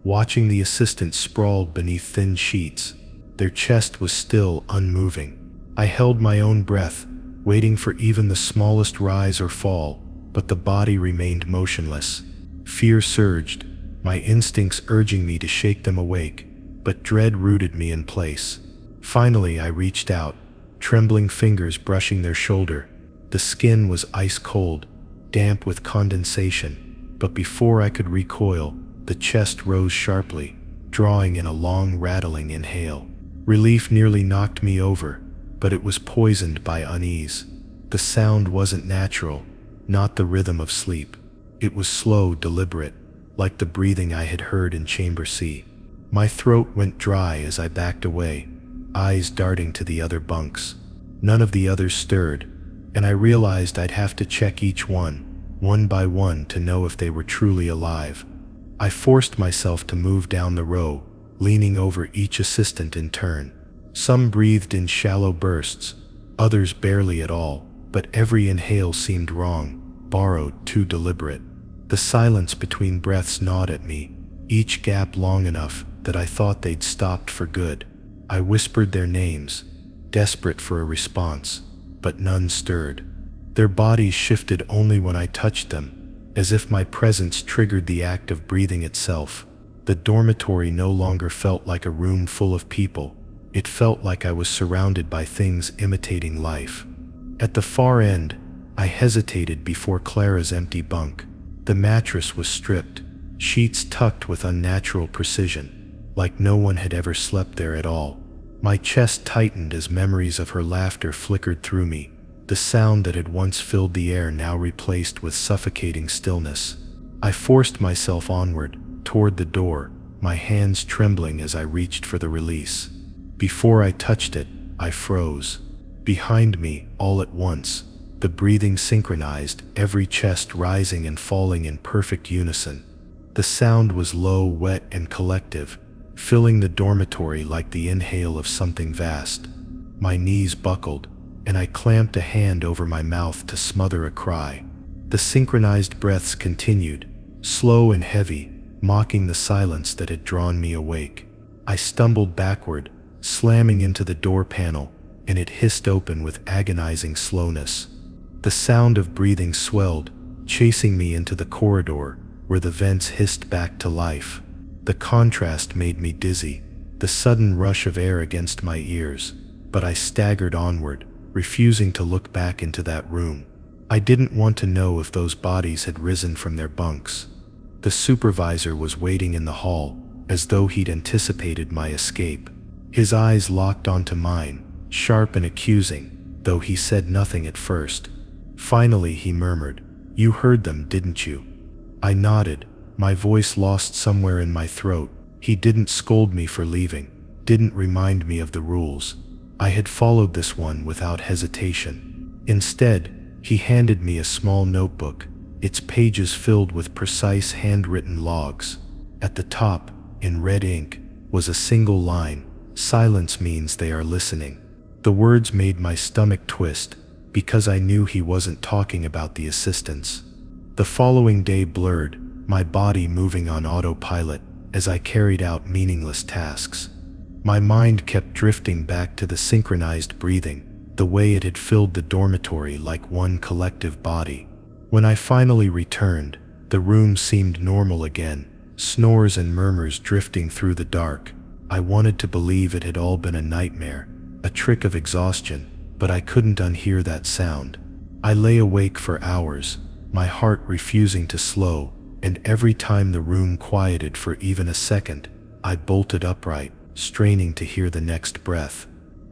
watching the assistants sprawled beneath thin sheets. Their chest was still unmoving. I held my own breath, waiting for even the smallest rise or fall, but the body remained motionless. Fear surged, my instincts urging me to shake them awake, but dread rooted me in place. Finally, I reached out, trembling fingers brushing their shoulder. The skin was ice cold, damp with condensation, but before I could recoil, the chest rose sharply, drawing in a long, rattling inhale. Relief nearly knocked me over, but it was poisoned by unease. The sound wasn't natural, not the rhythm of sleep. It was slow, deliberate, like the breathing I had heard in Chamber C. My throat went dry as I backed away, eyes darting to the other bunks. None of the others stirred, and I realized I'd have to check each one by one, to know if they were truly alive. I forced myself to move down the row, leaning over each assistant in turn. Some breathed in shallow bursts, others barely at all, but every inhale seemed wrong, borrowed, too deliberate. The silence between breaths gnawed at me, each gap long enough that I thought they'd stopped for good. I whispered their names, desperate for a response, but none stirred. Their bodies shifted only when I touched them, as if my presence triggered the act of breathing itself. The dormitory no longer felt like a room full of people. It felt like I was surrounded by things imitating life. At the far end, I hesitated before Clara's empty bunk. The mattress was stripped, sheets tucked with unnatural precision. like no one had ever slept there at all. My chest tightened as memories of her laughter flickered through me, the sound that had once filled the air now replaced with suffocating stillness. I forced myself onward, toward the door, my hands trembling as I reached for the release. Before I touched it, I froze. Behind me, all at once, the breathing synchronized, every chest rising and falling in perfect unison. The sound was low, wet, and collective, filling the dormitory like the inhale of something vast. My knees buckled, and I clamped a hand over my mouth to smother a cry. The synchronized breaths continued, slow and heavy, mocking the silence that had drawn me awake. I stumbled backward, slamming into the door panel, and it hissed open with agonizing slowness. The sound of breathing swelled, chasing me into the corridor, where the vents hissed back to life. The contrast made me dizzy, the sudden rush of air against my ears, but I staggered onward, refusing to look back into that room. I didn't want to know if those bodies had risen from their bunks. The supervisor was waiting in the hall, as though he'd anticipated my escape. His eyes locked onto mine, sharp and accusing, though he said nothing at first. Finally he murmured, "You heard them, didn't you?" I nodded, my voice lost somewhere in my throat. He didn't scold me for leaving, didn't remind me of the rules. I had followed this one without hesitation. Instead, he handed me a small notebook, its pages filled with precise handwritten logs. At the top, in red ink, was a single line, "Silence means they are listening." The words made my stomach twist, because I knew he wasn't talking about the assistants. The following day blurred, my body moving on autopilot as I carried out meaningless tasks. My mind kept drifting back to the synchronized breathing, the way it had filled the dormitory like one collective body. When I finally returned, the room seemed normal again, snores and murmurs drifting through the dark. I wanted to believe it had all been a nightmare, a trick of exhaustion, but I couldn't unhear that sound. I lay awake for hours, my heart refusing to slow, and every time the room quieted for even a second, I bolted upright, straining to hear the next breath.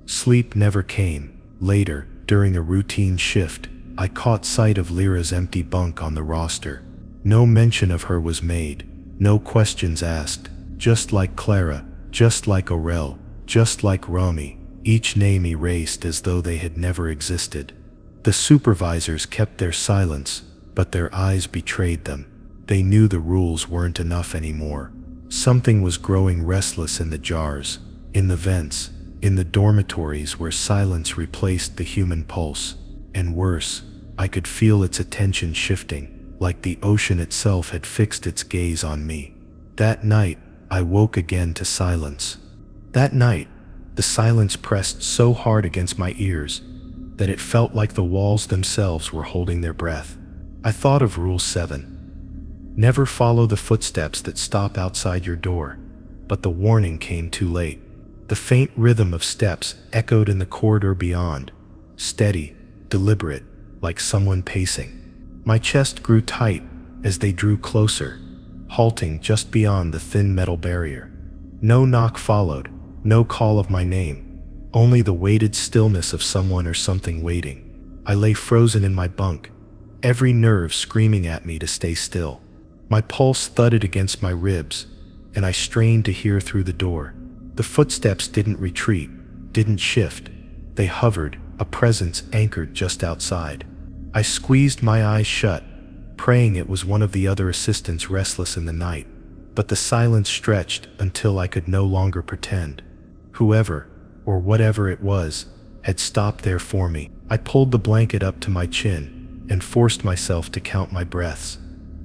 Sleep never came. Later, during a routine shift, I caught sight of Lyra's empty bunk on the roster. No mention of her was made, no questions asked. Just like Clara, just like Orel, just like Rami, each name erased as though they had never existed. The supervisors kept their silence, but their eyes betrayed them. They knew the rules weren't enough anymore. Something was growing restless in the jars, in the vents, in the dormitories where silence replaced the human pulse. And worse, I could feel its attention shifting, like the ocean itself had fixed its gaze on me. That night, I woke again to silence. That night, the silence pressed so hard against my ears that it felt like the walls themselves were holding their breath. I thought of Rule 7. Never follow the footsteps that stop outside your door. But the warning came too late. The faint rhythm of steps echoed in the corridor beyond, steady, deliberate, like someone pacing. My chest grew tight as they drew closer, halting just beyond the thin metal barrier. No knock followed, no call of my name, only the weighted stillness of someone or something waiting. I lay frozen in my bunk, every nerve screaming at me to stay still. My pulse thudded against my ribs, and I strained to hear through the door. The footsteps didn't retreat, didn't shift. They hovered, a presence anchored just outside. I squeezed my eyes shut, praying it was one of the other assistants restless in the night, but the silence stretched until I could no longer pretend. Whoever, or whatever it was, had stopped there for me. I pulled the blanket up to my chin and forced myself to count my breaths,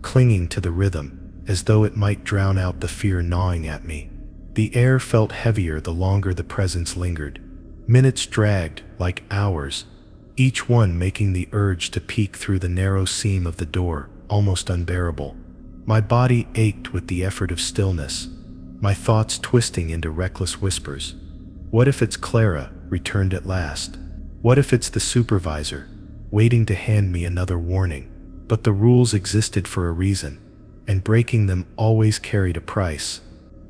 clinging to the rhythm, as though it might drown out the fear gnawing at me. The air felt heavier the longer the presence lingered. Minutes dragged, like hours, each one making the urge to peek through the narrow seam of the door almost unbearable. My body ached with the effort of stillness, my thoughts twisting into reckless whispers. What if it's Clara, returned at last? What if it's the supervisor, waiting to hand me another warning? But the rules existed for a reason, and breaking them always carried a price.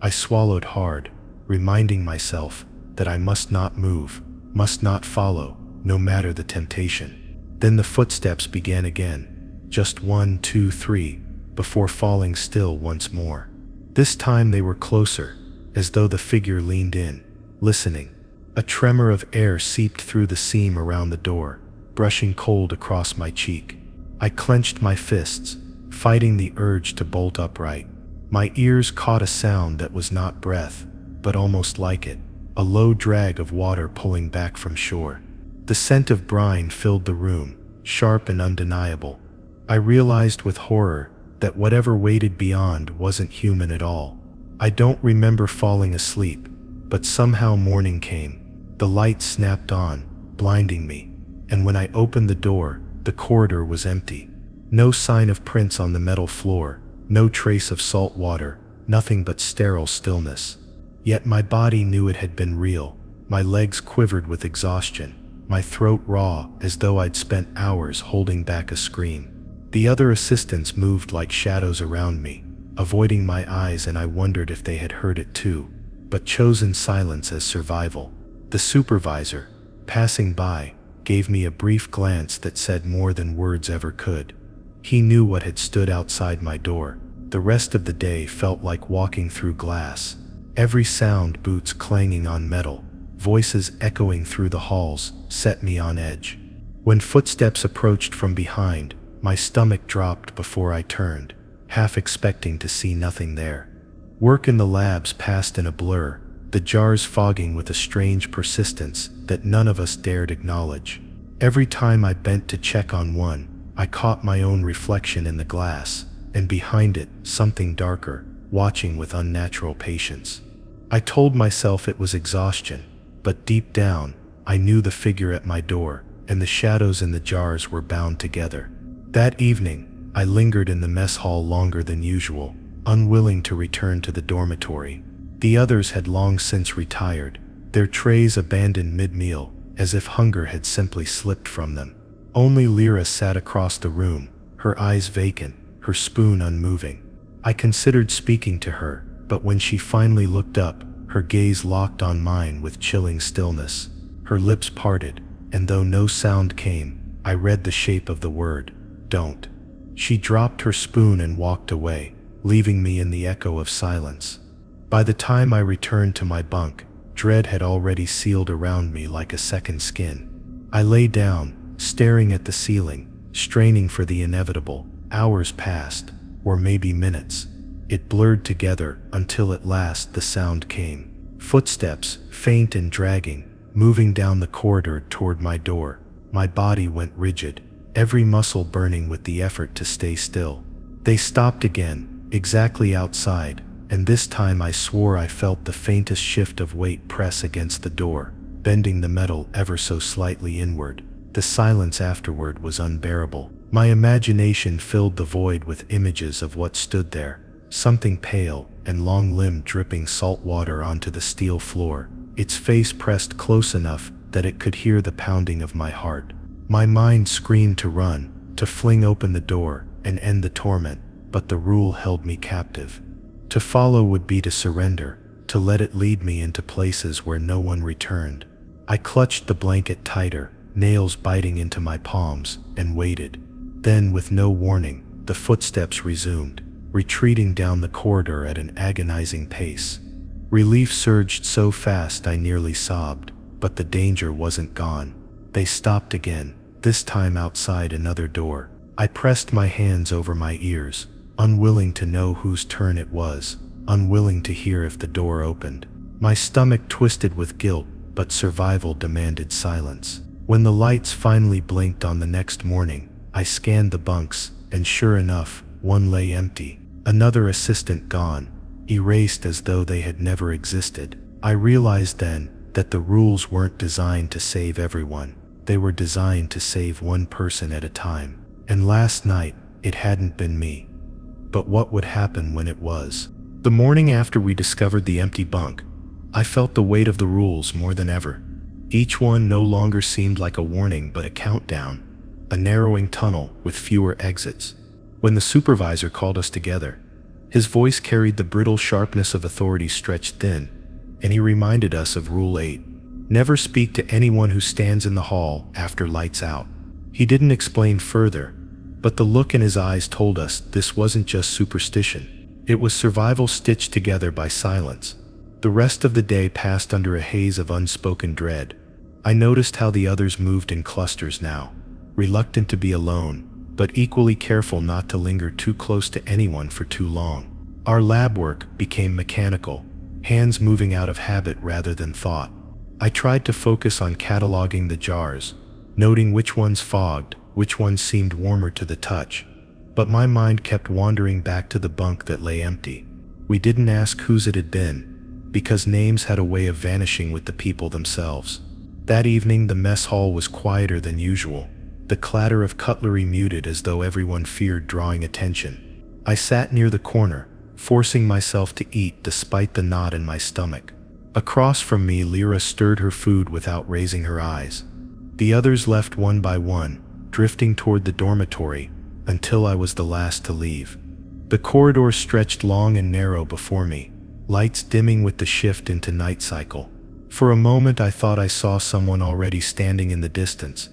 I swallowed hard, reminding myself that I must not move, must not follow, no matter the temptation. Then the footsteps began again, just 1, 2, 3, before falling still once more. This time they were closer, as though the figure leaned in, listening. A tremor of air seeped through the seam around the door, brushing cold across my cheek. I clenched my fists, fighting the urge to bolt upright. My ears caught a sound that was not breath, but almost like it, a low drag of water pulling back from shore. The scent of brine filled the room, sharp and undeniable. I realized with horror that whatever waited beyond wasn't human at all. I don't remember falling asleep, but somehow morning came. The light snapped on, blinding me, and when I opened the door, the corridor was empty. No sign of prints on the metal floor, no trace of salt water, nothing but sterile stillness. Yet my body knew it had been real. My legs quivered with exhaustion, my throat raw as though I'd spent hours holding back a scream. The other assistants moved like shadows around me, avoiding my eyes, and I wondered if they had heard it too, but chosen silence as survival. The supervisor, passing by, gave me a brief glance that said more than words ever could. He knew what had stood outside my door. The rest of the day felt like walking through glass. Every sound, boots clanging on metal, voices echoing through the halls, set me on edge. When footsteps approached from behind, my stomach dropped before I turned, half expecting to see nothing there. Work in the labs passed in a blur, the jars fogging with a strange persistence that none of us dared acknowledge. Every time I bent to check on one, I caught my own reflection in the glass, and behind it, something darker, watching with unnatural patience. I told myself it was exhaustion, but deep down, I knew the figure at my door and the shadows in the jars were bound together. That evening, I lingered in the mess hall longer than usual, unwilling to return to the dormitory. The others had long since retired, their trays abandoned mid-meal, as if hunger had simply slipped from them. Only Lyra sat across the room, her eyes vacant, her spoon unmoving. I considered speaking to her, but when she finally looked up, her gaze locked on mine with chilling stillness. Her lips parted, and though no sound came, I read the shape of the word, "Don't." She dropped her spoon and walked away, leaving me in the echo of silence. By the time I returned to my bunk, dread had already sealed around me like a second skin. I lay down, staring at the ceiling, straining for the inevitable. Hours passed, or maybe minutes. It blurred together until at last the sound came. Footsteps, faint and dragging, moving down the corridor toward my door. My body went rigid, every muscle burning with the effort to stay still. They stopped again, exactly outside, and this time I swore I felt the faintest shift of weight press against the door, bending the metal ever so slightly inward. The silence afterward was unbearable. My imagination filled the void with images of what stood there, something pale and long-limbed dripping salt water onto the steel floor, its face pressed close enough that it could hear the pounding of my heart. My mind screamed to run, to fling open the door and end the torment, but the rule held me captive. To follow would be to surrender, to let it lead me into places where no one returned. I clutched the blanket tighter, nails biting into my palms, and waited. Then, with no warning, the footsteps resumed, retreating down the corridor at an agonizing pace. Relief surged so fast I nearly sobbed, but the danger wasn't gone. They stopped again, this time outside another door. I pressed my hands over my ears, unwilling to know whose turn it was, unwilling to hear if the door opened. My stomach twisted with guilt, but survival demanded silence. When the lights finally blinked on the next morning, I scanned the bunks, and sure enough, one lay empty. Another assistant gone, erased as though they had never existed. I realized then that the rules weren't designed to save everyone. They were designed to save one person at a time. And last night, it hadn't been me. But what would happen when it was? The morning after we discovered the empty bunk, I felt the weight of the rules more than ever. Each one no longer seemed like a warning but a countdown, a narrowing tunnel with fewer exits. When the supervisor called us together, His voice carried the brittle sharpness of authority stretched thin, and he reminded us of Rule 8. Never speak to anyone who stands in the hall after lights out. He didn't explain further, but the look in his eyes told us this wasn't just superstition. It was survival stitched together by silence. The rest of the day passed under a haze of unspoken dread. I noticed how the others moved in clusters now, reluctant to be alone, but equally careful not to linger too close to anyone for too long. Our lab work became mechanical, hands moving out of habit rather than thought. I tried to focus on cataloging the jars, noting which ones fogged, which ones seemed warmer to the touch. But my mind kept wandering back to the bunk that lay empty. We didn't ask whose it had been, because names had a way of vanishing with the people themselves. That evening the mess hall was quieter than usual, the clatter of cutlery muted as though everyone feared drawing attention. I sat near the corner, forcing myself to eat despite the knot in my stomach. Across from me, Lyra stirred her food without raising her eyes. The others left one by one, drifting toward the dormitory, until I was the last to leave. The corridor stretched long and narrow before me, lights dimming with the shift into night cycle. For a moment I thought I saw someone already standing in the distance,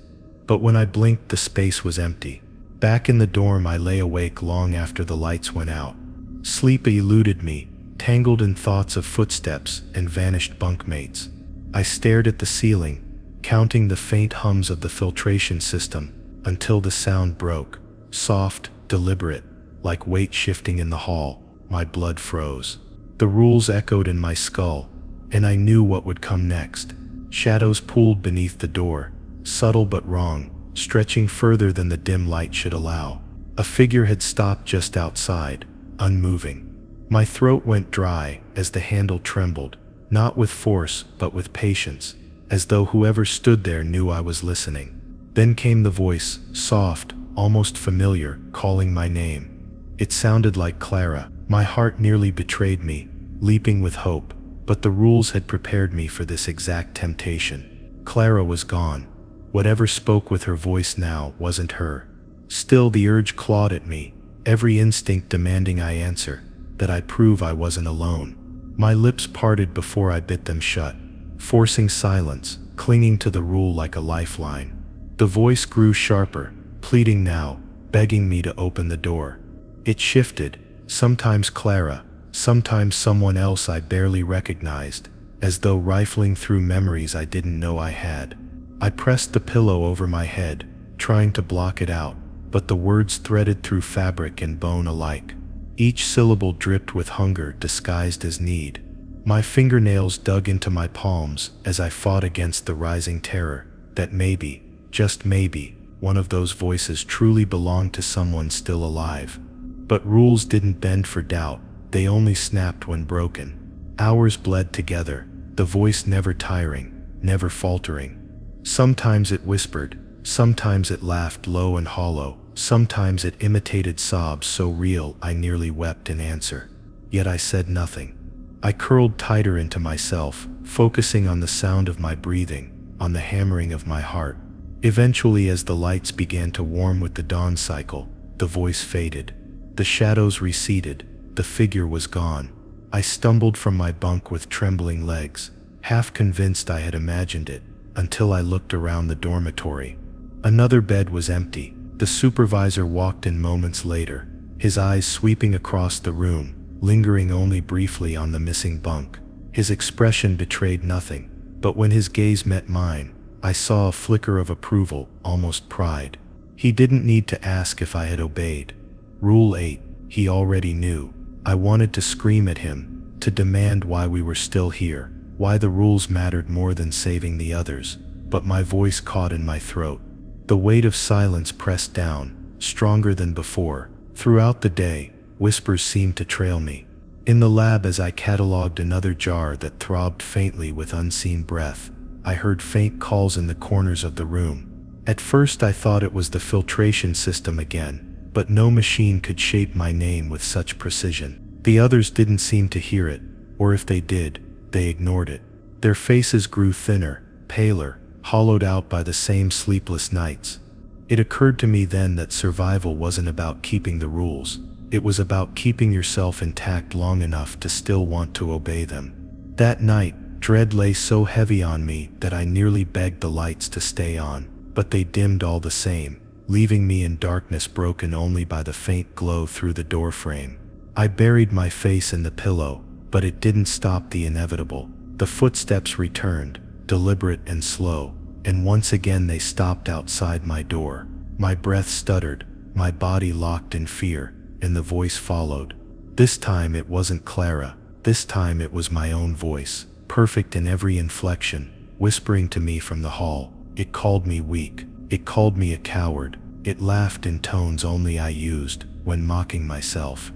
but when I blinked the space was empty. Back in the dorm I lay awake long after the lights went out. Sleep eluded me, tangled in thoughts of footsteps and vanished bunkmates. I stared at the ceiling, counting the faint hums of the filtration system, until the sound broke, soft, deliberate, like weight shifting in the hall. My blood froze. The rules echoed in my skull, and I knew what would come next. Shadows pooled beneath the door, subtle but wrong, stretching further than the dim light should allow. A figure had stopped just outside, unmoving. My throat went dry as the handle trembled, not with force but with patience, as though whoever stood there knew I was listening. Then came the voice, soft, almost familiar, calling my name. It sounded like Clara. My heart nearly betrayed me, leaping with hope, but the rules had prepared me for this exact temptation. Clara was gone. Whatever spoke with her voice now wasn't her. Still the urge clawed at me, every instinct demanding I answer, that I prove I wasn't alone. My lips parted before I bit them shut, forcing silence, clinging to the rule like a lifeline. The voice grew sharper, pleading now, begging me to open the door. It shifted, sometimes Clara, sometimes someone else I barely recognized, as though rifling through memories I didn't know I had. I pressed the pillow over my head, trying to block it out, but the words threaded through fabric and bone alike. Each syllable dripped with hunger disguised as need. My fingernails dug into my palms as I fought against the rising terror that maybe, just maybe, one of those voices truly belonged to someone still alive. But rules didn't bend for doubt, they only snapped when broken. Hours bled together, the voice never tiring, never faltering. Sometimes it whispered, sometimes it laughed low and hollow, sometimes it imitated sobs so real I nearly wept in answer. Yet I said nothing. I curled tighter into myself, focusing on the sound of my breathing, on the hammering of my heart. Eventually, as the lights began to warm with the dawn cycle, the voice faded. The shadows receded, the figure was gone. I stumbled from my bunk with trembling legs, half convinced I had imagined it, until I looked around the dormitory. Another bed was empty. The supervisor walked in moments later, his eyes sweeping across the room, lingering only briefly on the missing bunk. His expression betrayed nothing, but when his gaze met mine, I saw a flicker of approval, almost pride. He didn't need to ask if I had obeyed. Rule 8, he already knew. I wanted to scream at him, to demand why we were still here, why the rules mattered more than saving the others, but my voice caught in my throat. The weight of silence pressed down, stronger than before. Throughout the day, whispers seemed to trail me. In the lab, as I cataloged another jar that throbbed faintly with unseen breath, I heard faint calls in the corners of the room. At first I thought it was the filtration system again, but no machine could shape my name with such precision. The others didn't seem to hear it, or if they did, they ignored it. Their faces grew thinner, paler, hollowed out by the same sleepless nights. It occurred to me then that survival wasn't about keeping the rules. It was about keeping yourself intact long enough to still want to obey them. That night, dread lay so heavy on me that I nearly begged the lights to stay on, but they dimmed all the same, leaving me in darkness broken only by the faint glow through the door frame. I buried my face in the pillow, but it didn't stop the inevitable. The footsteps returned, deliberate and slow, and once again they stopped outside my door. My breath stuttered, my body locked in fear, and the voice followed. This time it wasn't Clara. This time it was my own voice, perfect in every inflection, whispering to me from the hall. It called me weak. It called me a coward. It laughed in tones only I used when mocking myself.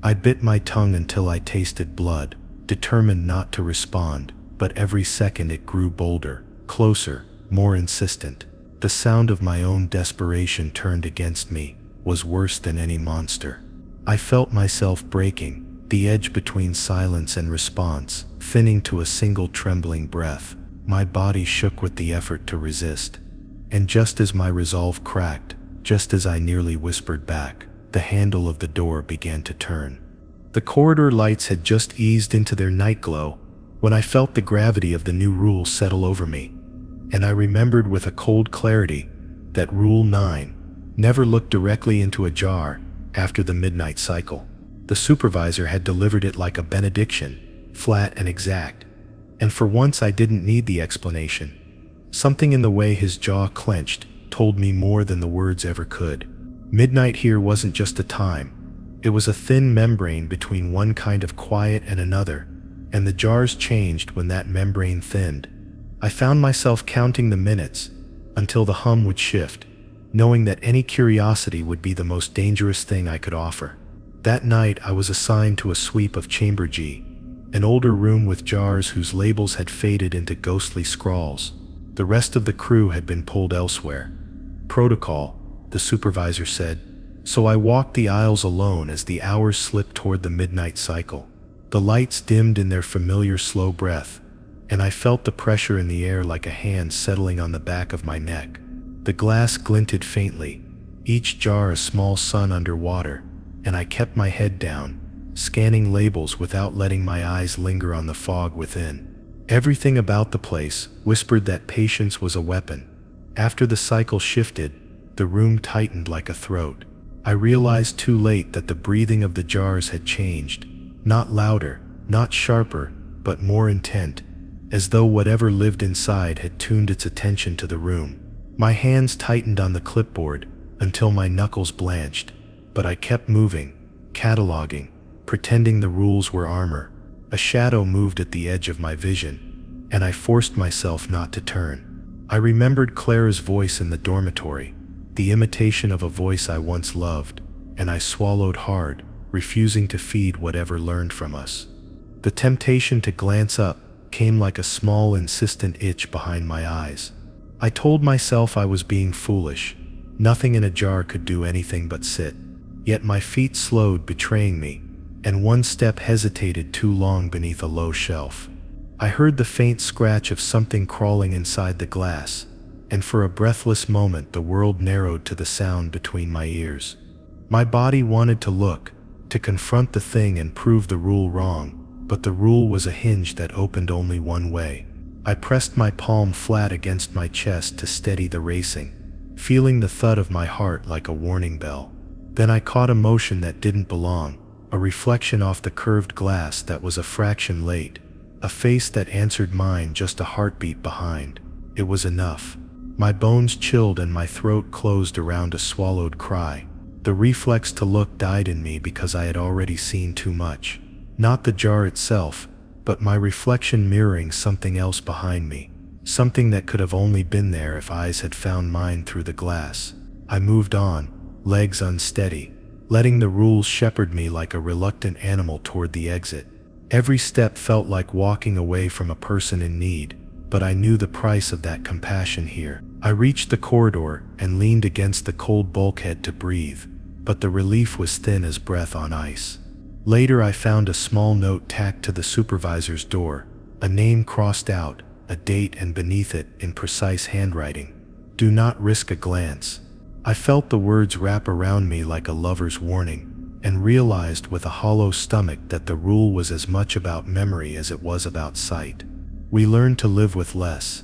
I bit my tongue until I tasted blood, determined not to respond, but every second it grew bolder, closer, more insistent. The sound of my own desperation turned against me was worse than any monster. I felt myself breaking, the edge between silence and response, thinning to a single trembling breath. My body shook with the effort to resist. And just as my resolve cracked, just as I nearly whispered back, the handle of the door began to turn. The corridor lights had just eased into their night glow when I felt the gravity of the new rule settle over me. And I remembered with a cold clarity that Rule 9, never look directly into a jar after the midnight cycle. The supervisor had delivered it like a benediction, flat and exact. And for once I didn't need the explanation. Something in the way his jaw clenched told me more than the words ever could. Midnight here wasn't just a time. It was a thin membrane between one kind of quiet and another, and the jars changed when that membrane thinned. I found myself counting the minutes until the hum would shift, knowing that any curiosity would be the most dangerous thing I could offer. That night I was assigned to a sweep of Chamber G, an older room with jars whose labels had faded into ghostly scrawls. The rest of the crew had been pulled elsewhere. Protocol, the supervisor said, so I walked the aisles alone as the hours slipped toward the midnight cycle. The lights dimmed in their familiar slow breath, and I felt the pressure in the air like a hand settling on the back of my neck. The glass glinted faintly, each jar a small sun underwater, and I kept my head down, scanning labels without letting my eyes linger on the fog within. Everything about the place whispered that patience was a weapon. After the cycle shifted, the room tightened like a throat. I realized too late that the breathing of the jars had changed, not louder, not sharper, but more intent, as though whatever lived inside had tuned its attention to the room. My hands tightened on the clipboard until my knuckles blanched, but I kept moving, cataloging, pretending the rules were armor. A shadow moved at the edge of my vision, and I forced myself not to turn. I remembered Clara's voice in the dormitory, the imitation of a voice I once loved, and I swallowed hard, refusing to feed whatever learned from us. The temptation to glance up came like a small, insistent itch behind my eyes. I told myself I was being foolish. Nothing in a jar could do anything but sit. Yet my feet slowed, betraying me, and one step hesitated too long beneath a low shelf. I heard the faint scratch of something crawling inside the glass, and for a breathless moment the world narrowed to the sound between my ears. My body wanted to look, to confront the thing and prove the rule wrong, but the rule was a hinge that opened only one way. I pressed my palm flat against my chest to steady the racing, feeling the thud of my heart like a warning bell. Then I caught a motion that didn't belong, a reflection off the curved glass that was a fraction late, a face that answered mine just a heartbeat behind. It was enough. My bones chilled and my throat closed around a swallowed cry. The reflex to look died in me because I had already seen too much. Not the jar itself, but my reflection mirroring something else behind me, something that could have only been there if eyes had found mine through the glass. I moved on, legs unsteady, letting the rules shepherd me like a reluctant animal toward the exit. Every step felt like walking away from a person in need, but I knew the price of that compassion here. I reached the corridor and leaned against the cold bulkhead to breathe, but the relief was thin as breath on ice. Later I found a small note tacked to the supervisor's door, a name crossed out, a date, and beneath it, in precise handwriting, "Do not risk a glance." I felt the words wrap around me like a lover's warning, and realized with a hollow stomach that the rule was as much about memory as it was about sight. We learned to live with less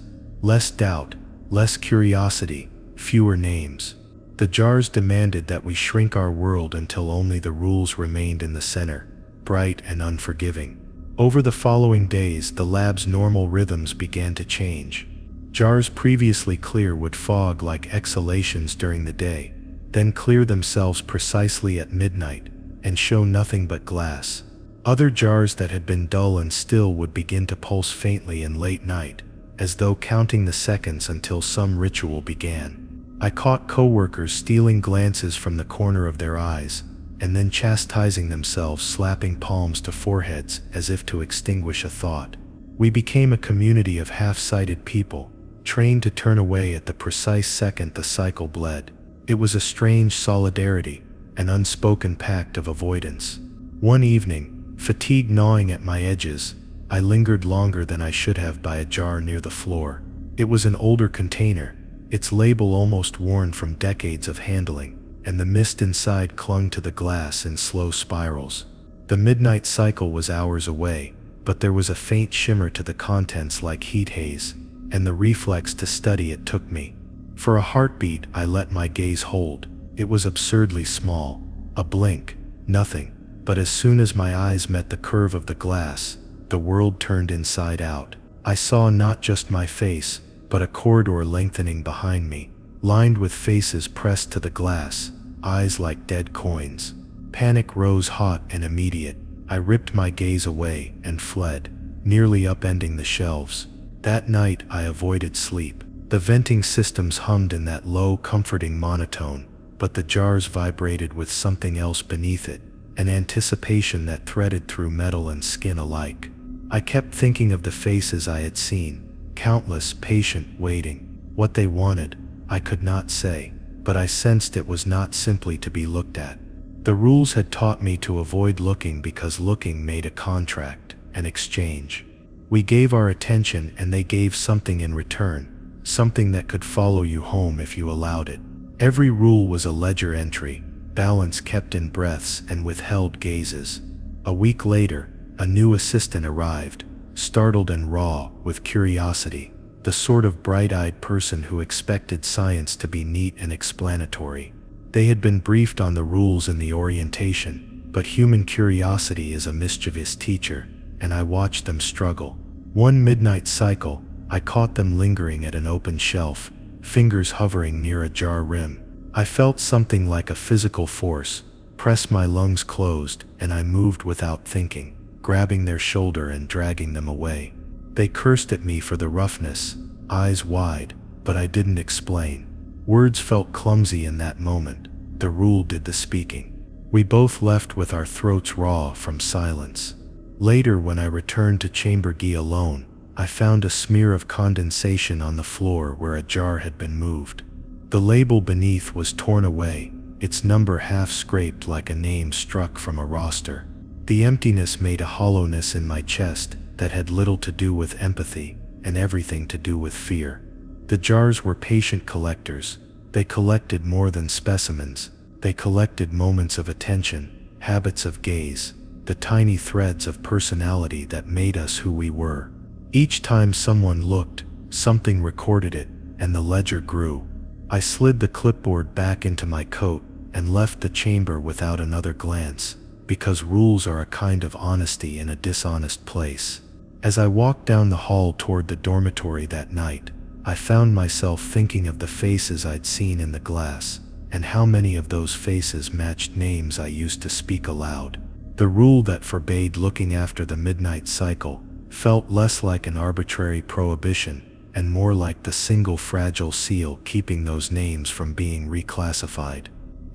doubt, less curiosity, fewer names. The jars demanded that we shrink our world until only the rules remained in the center, bright and unforgiving. Over the following days, the lab's normal rhythms began to change. Jars previously clear would fog like exhalations during the day, then clear themselves precisely at midnight and show nothing but glass. Other jars that had been dull and still would begin to pulse faintly in late night, as though counting the seconds until some ritual began. I caught coworkers stealing glances from the corner of their eyes, and then chastising themselves, slapping palms to foreheads as if to extinguish a thought. We became a community of half-sighted people, trained to turn away at the precise second the cycle bled. It was a strange solidarity, an unspoken pact of avoidance. One evening, fatigue gnawing at my edges, I lingered longer than I should have by a jar near the floor. It was an older container, its label almost worn from decades of handling, and the mist inside clung to the glass in slow spirals. The midnight cycle was hours away, but there was a faint shimmer to the contents like heat haze, and the reflex to study it took me. For a heartbeat, I let my gaze hold. It was absurdly small, a blink, nothing, but as soon as my eyes met the curve of the glass, the world turned inside out. I saw not just my face, but a corridor lengthening behind me, lined with faces pressed to the glass, eyes like dead coins. Panic rose hot and immediate. I ripped my gaze away and fled, nearly upending the shelves. That night I avoided sleep. The venting systems hummed in that low, comforting monotone, but the jars vibrated with something else beneath it, an anticipation that threaded through metal and skin alike. I kept thinking of the faces I had seen, countless, patient, waiting. What they wanted, I could not say, but I sensed it was not simply to be looked at. The rules had taught me to avoid looking because looking made a contract, an exchange. We gave our attention and they gave something in return, something that could follow you home if you allowed it. Every rule was a ledger entry, balance kept in breaths and withheld gazes. A week later, a new assistant arrived, startled and raw with curiosity, the sort of bright-eyed person who expected science to be neat and explanatory. They had been briefed on the rules in the orientation, but human curiosity is a mischievous teacher, and I watched them struggle. One midnight cycle, I caught them lingering at an open shelf, fingers hovering near a jar rim. I felt something like a physical force press my lungs closed, and I moved without thinking, grabbing their shoulder and dragging them away. They cursed at me for the roughness, eyes wide, but I didn't explain. Words felt clumsy in that moment. The rule did the speaking. We both left with our throats raw from silence. Later, when I returned to Chamber G alone, I found a smear of condensation on the floor where a jar had been moved. The label beneath was torn away, its number half scraped like a name struck from a roster. The emptiness made a hollowness in my chest that had little to do with empathy and everything to do with fear. The jars were patient collectors. They collected more than specimens. They collected moments of attention, habits of gaze, the tiny threads of personality that made us who we were. Each time someone looked, something recorded it, and the ledger grew. I slid the clipboard back into my coat and left the chamber without another glance, because rules are a kind of honesty in a dishonest place. As I walked down the hall toward the dormitory that night, I found myself thinking of the faces I'd seen in the glass, and how many of those faces matched names I used to speak aloud. The rule that forbade looking after the midnight cycle felt less like an arbitrary prohibition and more like the single fragile seal keeping those names from being reclassified.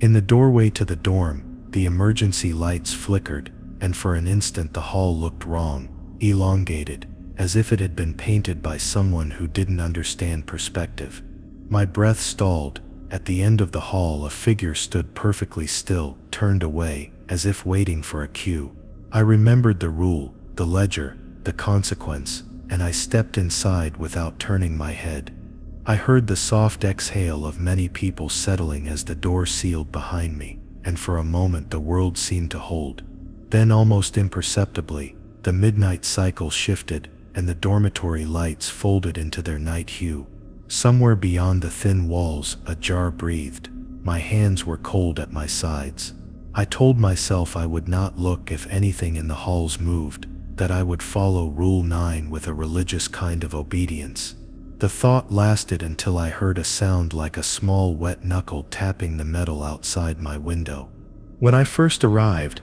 In the doorway to the dorm, the emergency lights flickered, and for an instant the hall looked wrong, elongated, as if it had been painted by someone who didn't understand perspective. My breath stalled. At the end of the hall, a figure stood perfectly still, turned away, as if waiting for a cue. I remembered the rule, the ledger, the consequence, and I stepped inside without turning my head. I heard the soft exhale of many people settling as the door sealed behind me, and for a moment the world seemed to hold. Then, almost imperceptibly, the midnight cycle shifted, and the dormitory lights folded into their night hue. Somewhere beyond the thin walls, a jar breathed. My hands were cold at my sides. I told myself I would not look if anything in the halls moved, that I would follow Rule 9 with a religious kind of obedience. The thought lasted until I heard a sound like a small wet knuckle tapping the metal outside my window. When I first arrived,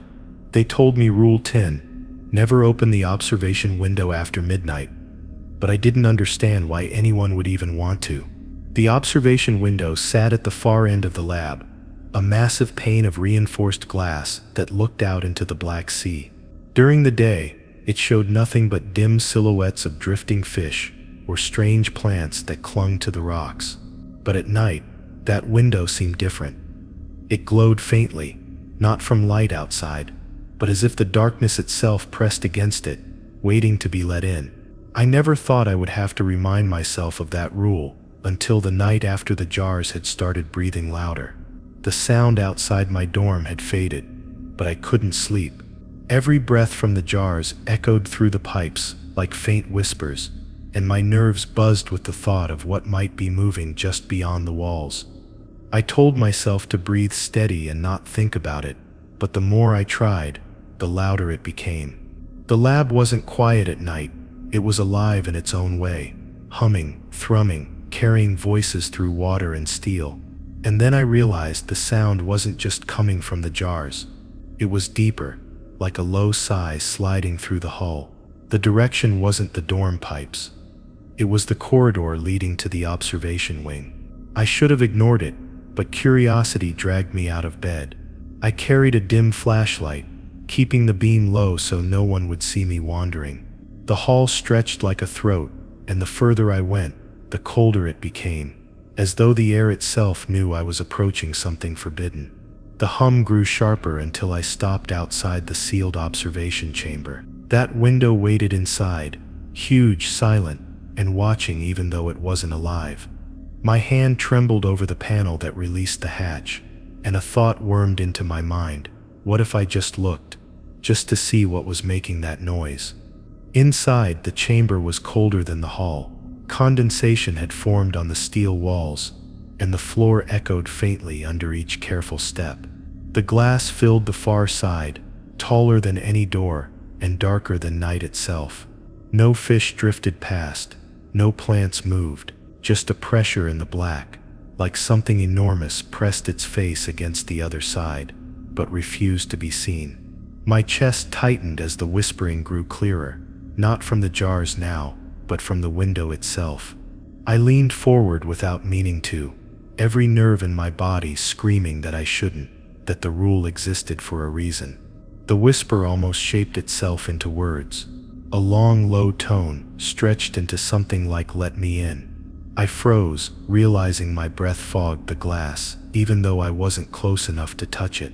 they told me Rule 10, never open the observation window after midnight, but I didn't understand why anyone would even want to. The observation window sat at the far end of the lab, a massive pane of reinforced glass that looked out into the Black Sea. During the day, it showed nothing but dim silhouettes of drifting fish or strange plants that clung to the rocks. But at night, that window seemed different. It glowed faintly, not from light outside, but as if the darkness itself pressed against it, waiting to be let in. I never thought I would have to remind myself of that rule until the night after the jars had started breathing louder. The sound outside my dorm had faded, but I couldn't sleep. Every breath from the jars echoed through the pipes like faint whispers, and my nerves buzzed with the thought of what might be moving just beyond the walls. I told myself to breathe steady and not think about it, but the more I tried, the louder it became. The lab wasn't quiet at night. It was alive in its own way, humming, thrumming, carrying voices through water and steel. And then I realized the sound wasn't just coming from the jars. It was deeper, like a low sigh sliding through the hull. The direction wasn't the dorm pipes. It was the corridor leading to the observation wing. I should have ignored it, but curiosity dragged me out of bed. I carried a dim flashlight, keeping the beam low so no one would see me wandering. The hall stretched like a throat, and the further I went, the colder it became, as though the air itself knew I was approaching something forbidden. The hum grew sharper until I stopped outside the sealed observation chamber. That window waited inside, huge, silent, and watching even though it wasn't alive. My hand trembled over the panel that released the hatch, and a thought wormed into my mind. What if I just looked, just to see what was making that noise? Inside, the chamber was colder than the hall. Condensation had formed on the steel walls, and the floor echoed faintly under each careful step. The glass filled the far side, taller than any door, and darker than night itself. No fish drifted past, no plants moved, just a pressure in the black, like something enormous pressed its face against the other side, but refused to be seen. My chest tightened as the whispering grew clearer, not from the jars now, but from the window itself. I leaned forward without meaning to, every nerve in my body screaming that I shouldn't, that the rule existed for a reason. The whisper almost shaped itself into words, a long, low tone stretched into something like "let me in." I froze, realizing my breath fogged the glass, even though I wasn't close enough to touch it.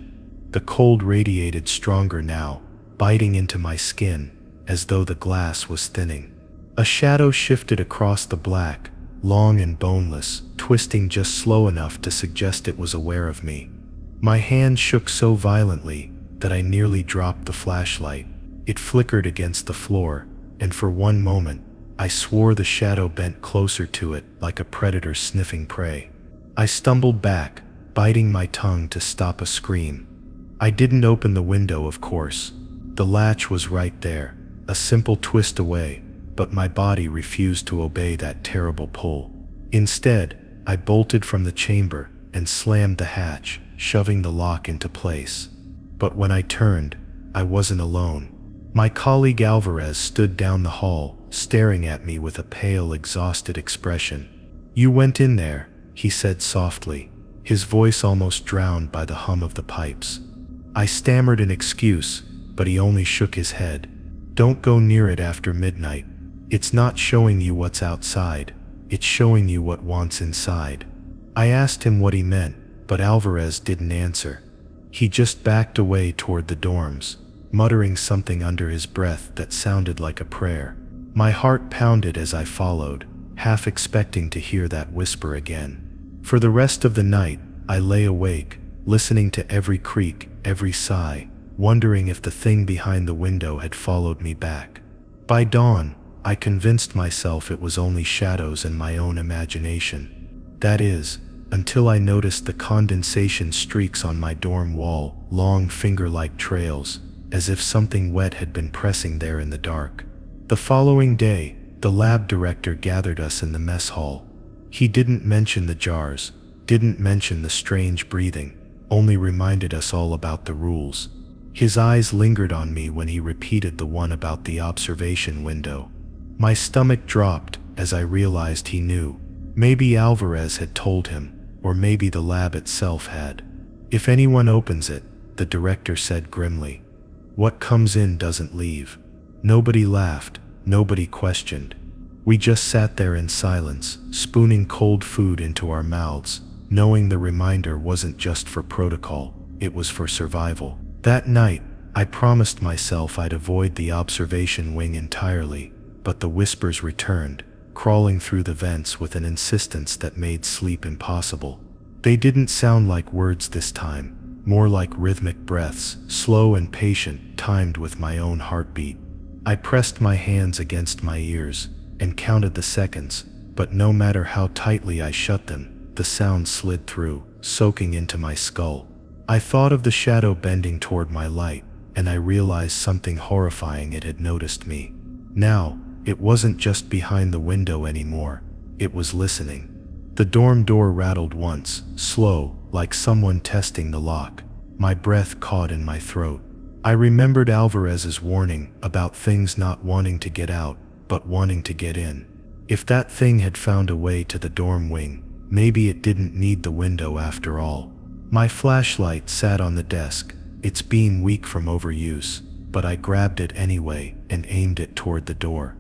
The cold radiated stronger now, biting into my skin, as though the glass was thinning. A shadow shifted across the black, long and boneless, twisting just slow enough to suggest it was aware of me. My hand shook so violently that I nearly dropped the flashlight. It flickered against the floor, and for one moment, I swore the shadow bent closer to it like a predator sniffing prey. I stumbled back, biting my tongue to stop a scream. I didn't open the window, of course. The latch was right there, a simple twist away, but my body refused to obey that terrible pull. Instead, I bolted from the chamber and slammed the hatch, shoving the lock into place. But when I turned, I wasn't alone. My colleague Alvarez stood down the hall, staring at me with a pale, exhausted expression. "You went in there," he said softly, his voice almost drowned by the hum of the pipes. I stammered an excuse, but he only shook his head. "Don't go near it after midnight. It's not showing you what's outside, it's showing you what wants inside." I asked him what he meant, but Alvarez didn't answer. He just backed away toward the dorms, muttering something under his breath that sounded like a prayer. My heart pounded as I followed, half expecting to hear that whisper again. For the rest of the night, I lay awake, listening to every creak, every sigh, wondering if the thing behind the window had followed me back. By dawn, I convinced myself it was only shadows and my own imagination. That is, until I noticed the condensation streaks on my dorm wall, long finger-like trails, as if something wet had been pressing there in the dark. The following day, the lab director gathered us in the mess hall. He didn't mention the jars, didn't mention the strange breathing, only reminded us all about the rules. His eyes lingered on me when he repeated the one about the observation window. My stomach dropped as I realized he knew. Maybe Alvarez had told him, or maybe the lab itself had. If anyone opens it, the director said grimly, what comes in doesn't leave. Nobody laughed, nobody questioned. We just sat there in silence, spooning cold food into our mouths, knowing the reminder wasn't just for protocol, it was for survival. That night, I promised myself I'd avoid the observation wing entirely, but the whispers returned, crawling through the vents with an insistence that made sleep impossible. They didn't sound like words this time, more like rhythmic breaths, slow and patient, timed with my own heartbeat. I pressed my hands against my ears and counted the seconds, but no matter how tightly I shut them, the sound slid through, soaking into my skull. I thought of the shadow bending toward my light, and I realized something horrifying. It had noticed me. Now, it wasn't just behind the window anymore, it was listening. The dorm door rattled once, slow, like someone testing the lock. My breath caught in my throat. I remembered Alvarez's warning about things not wanting to get out, but wanting to get in. If that thing had found a way to the dorm wing, maybe it didn't need the window after all. My flashlight sat on the desk, its beam weak from overuse, but I grabbed it anyway and aimed it toward the door.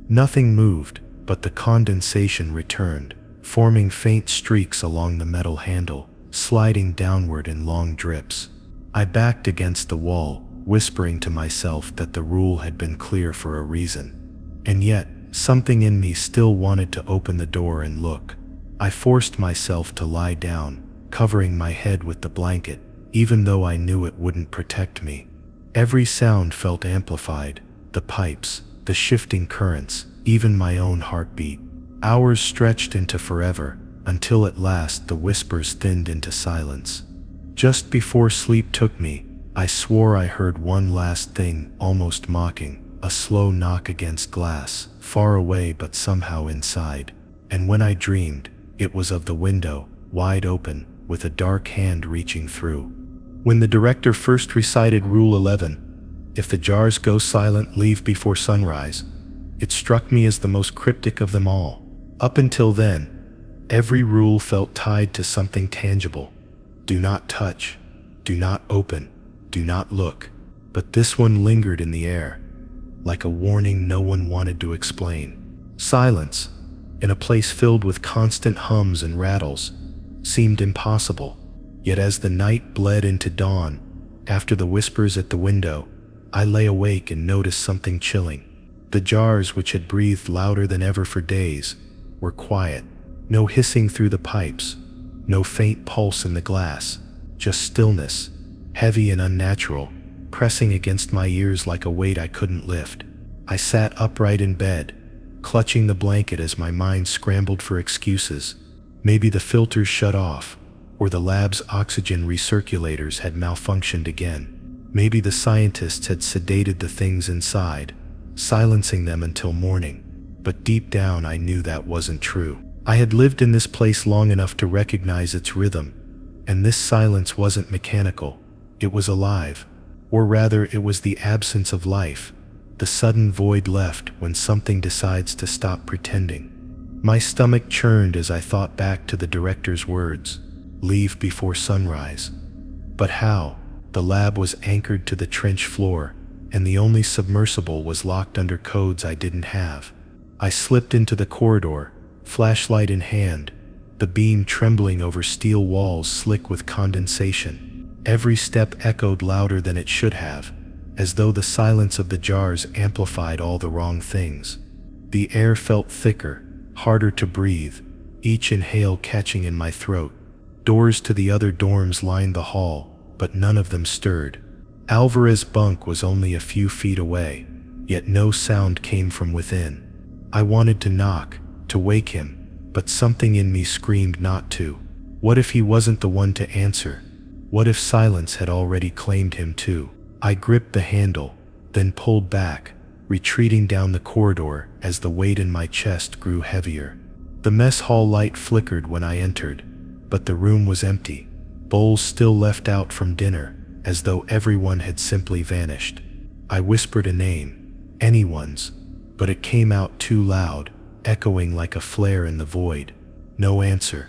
Nothing moved, but the condensation returned, forming faint streaks along the metal handle, sliding downward in long drips. I backed against the wall, whispering to myself that the rule had been clear for a reason. And yet, something in me still wanted to open the door and look. I forced myself to lie down, covering my head with the blanket, even though I knew it wouldn't protect me. Every sound felt amplified, the pipes, the shifting currents, even my own heartbeat. Hours stretched into forever, until at last the whispers thinned into silence. Just before sleep took me, I swore I heard one last thing, almost mocking, a slow knock against glass, far away but somehow inside. And when I dreamed, it was of the window, wide open, with a dark hand reaching through. When the director first recited Rule 11, if the jars go silent, leave before sunrise, it struck me as the most cryptic of them all. Up until then, every rule felt tied to something tangible. Do not touch, do not open, do not look. But this one lingered in the air, like a warning no one wanted to explain. Silence, in a place filled with constant hums and rattles, seemed impossible. Yet as the night bled into dawn, after the whispers at the window, I lay awake and noticed something chilling. The jars, which had breathed louder than ever for days, were quiet. No hissing through the pipes, no faint pulse in the glass, just stillness, heavy and unnatural, pressing against my ears like a weight I couldn't lift. I sat upright in bed, clutching the blanket as my mind scrambled for excuses. Maybe the filters shut off, or the lab's oxygen recirculators had malfunctioned again. Maybe the scientists had sedated the things inside, silencing them until morning. But deep down I knew that wasn't true. I had lived in this place long enough to recognize its rhythm, and this silence wasn't mechanical. It was alive, or rather it was the absence of life, the sudden void left when something decides to stop pretending. My stomach churned as I thought back to the director's words, leave before sunrise. But how? The lab was anchored to the trench floor, and the only submersible was locked under codes I didn't have. I slipped into the corridor, flashlight in hand, the beam trembling over steel walls slick with condensation. Every step echoed louder than it should have, as though the silence of the jars amplified all the wrong things. The air felt thicker, harder to breathe, each inhale catching in my throat. Doors to the other dorms lined the hall, but none of them stirred. Alvarez's bunk was only a few feet away, yet no sound came from within. I wanted to knock, to wake him, but something in me screamed not to. What if he wasn't the one to answer? What if silence had already claimed him too? I gripped the handle, then pulled back, retreating down the corridor as the weight in my chest grew heavier. The mess hall light flickered when I entered, but the room was empty, bowls still left out from dinner, as though everyone had simply vanished. I whispered a name, anyone's, but it came out too loud, echoing like a flare in the void. No answer.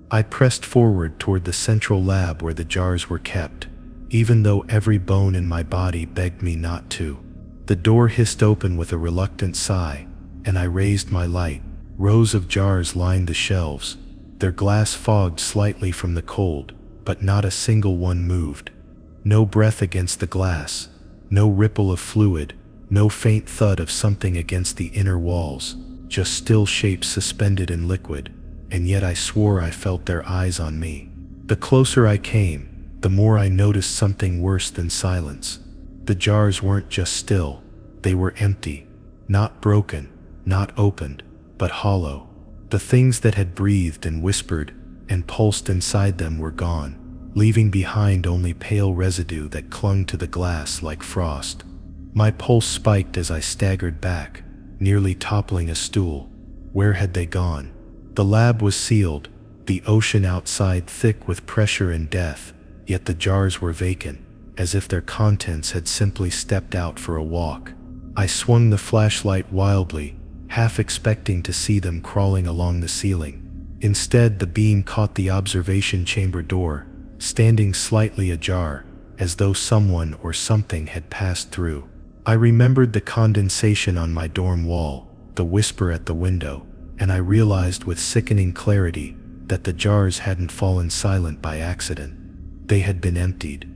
I pressed forward toward the central lab where the jars were kept, even though every bone in my body begged me not to. The door hissed open with a reluctant sigh, and I raised my light. Rows of jars lined the shelves, their glass fogged slightly from the cold, but not a single one moved. No breath against the glass, no ripple of fluid, no faint thud of something against the inner walls, just still shapes suspended in liquid, and yet I swore I felt their eyes on me. The closer I came, the more I noticed something worse than silence. The jars weren't just still, they were empty, not broken, not opened, but hollow. The things that had breathed and whispered and pulsed inside them were gone, leaving behind only pale residue that clung to the glass like frost. My pulse spiked as I staggered back, nearly toppling a stool. Where had they gone? The lab was sealed, the ocean outside thick with pressure and death, yet the jars were vacant, as if their contents had simply stepped out for a walk. I swung the flashlight wildly, half expecting to see them crawling along the ceiling. Instead, the beam caught the observation chamber door, standing slightly ajar, as though someone or something had passed through. I remembered the condensation on my dorm wall, the whisper at the window, and I realized with sickening clarity that the jars hadn't fallen silent by accident. They had been emptied.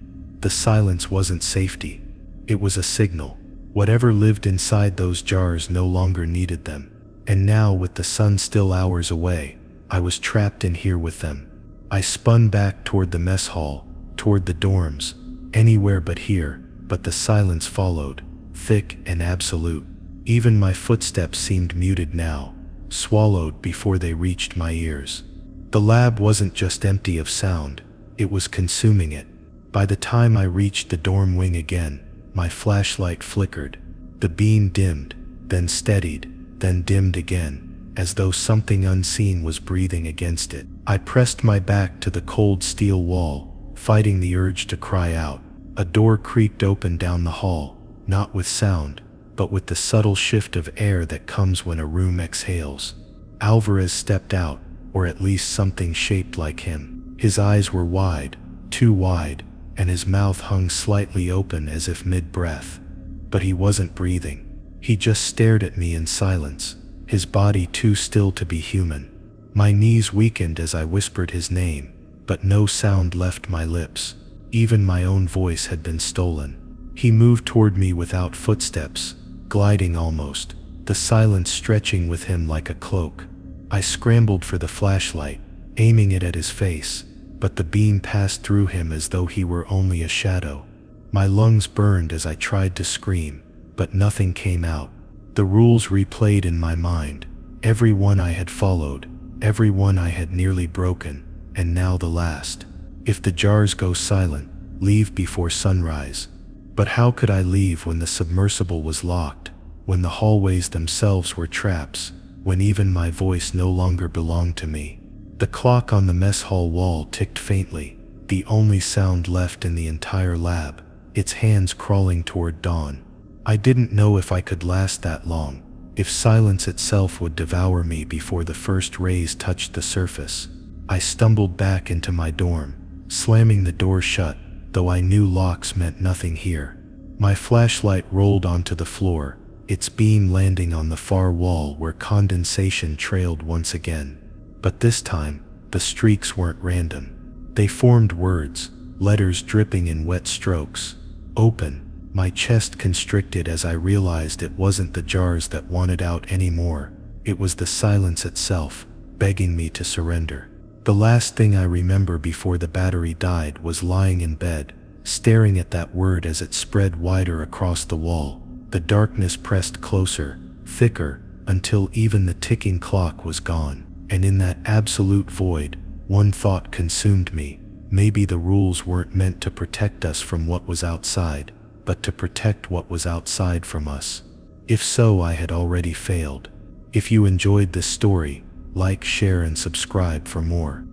The silence wasn't safety. It was a signal. Whatever lived inside those jars no longer needed them. And now, with the sun still hours away, I was trapped in here with them. I spun back toward the mess hall, toward the dorms, anywhere but here, but the silence followed, thick and absolute. Even my footsteps seemed muted now, swallowed before they reached my ears. The lab wasn't just empty of sound, it was consuming it. By the time I reached the dorm wing again, my flashlight flickered. The beam dimmed, then steadied, then dimmed again, as though something unseen was breathing against it. I pressed my back to the cold steel wall, fighting the urge to cry out. A door creaked open down the hall, not with sound, but with the subtle shift of air that comes when a room exhales. Alvarez stepped out, or at least something shaped like him. His eyes were wide, too wide, and his mouth hung slightly open as if mid-breath. But he wasn't breathing. He just stared at me in silence, his body too still to be human. My knees weakened as I whispered his name, but no sound left my lips. Even my own voice had been stolen. He moved toward me without footsteps, gliding almost, the silence stretching with him like a cloak. I scrambled for the flashlight, aiming it at his face, but the beam passed through him as though he were only a shadow. My lungs burned as I tried to scream, but nothing came out. The rules replayed in my mind, every one I had followed, every one I had nearly broken, and now the last. If the jars go silent, leave before sunrise. But how could I leave when the submersible was locked, when the hallways themselves were traps, when even my voice no longer belonged to me? The clock on the mess hall wall ticked faintly, the only sound left in the entire lab, its hands crawling toward dawn. I didn't know if I could last that long, if silence itself would devour me before the first rays touched the surface. I stumbled back into my dorm, slamming the door shut, though I knew locks meant nothing here. My flashlight rolled onto the floor, its beam landing on the far wall where condensation trailed once again. But this time, the streaks weren't random. They formed words, letters dripping in wet strokes. Open. My chest constricted as I realized it wasn't the jars that wanted out anymore. It was the silence itself, begging me to surrender. The last thing I remember before the battery died was lying in bed, staring at that word as it spread wider across the wall. The darkness pressed closer, thicker, until even the ticking clock was gone. And in that absolute void, one thought consumed me. Maybe the rules weren't meant to protect us from what was outside, but to protect what was outside from us. If so, I had already failed. If you enjoyed this story, like, share, and subscribe for more.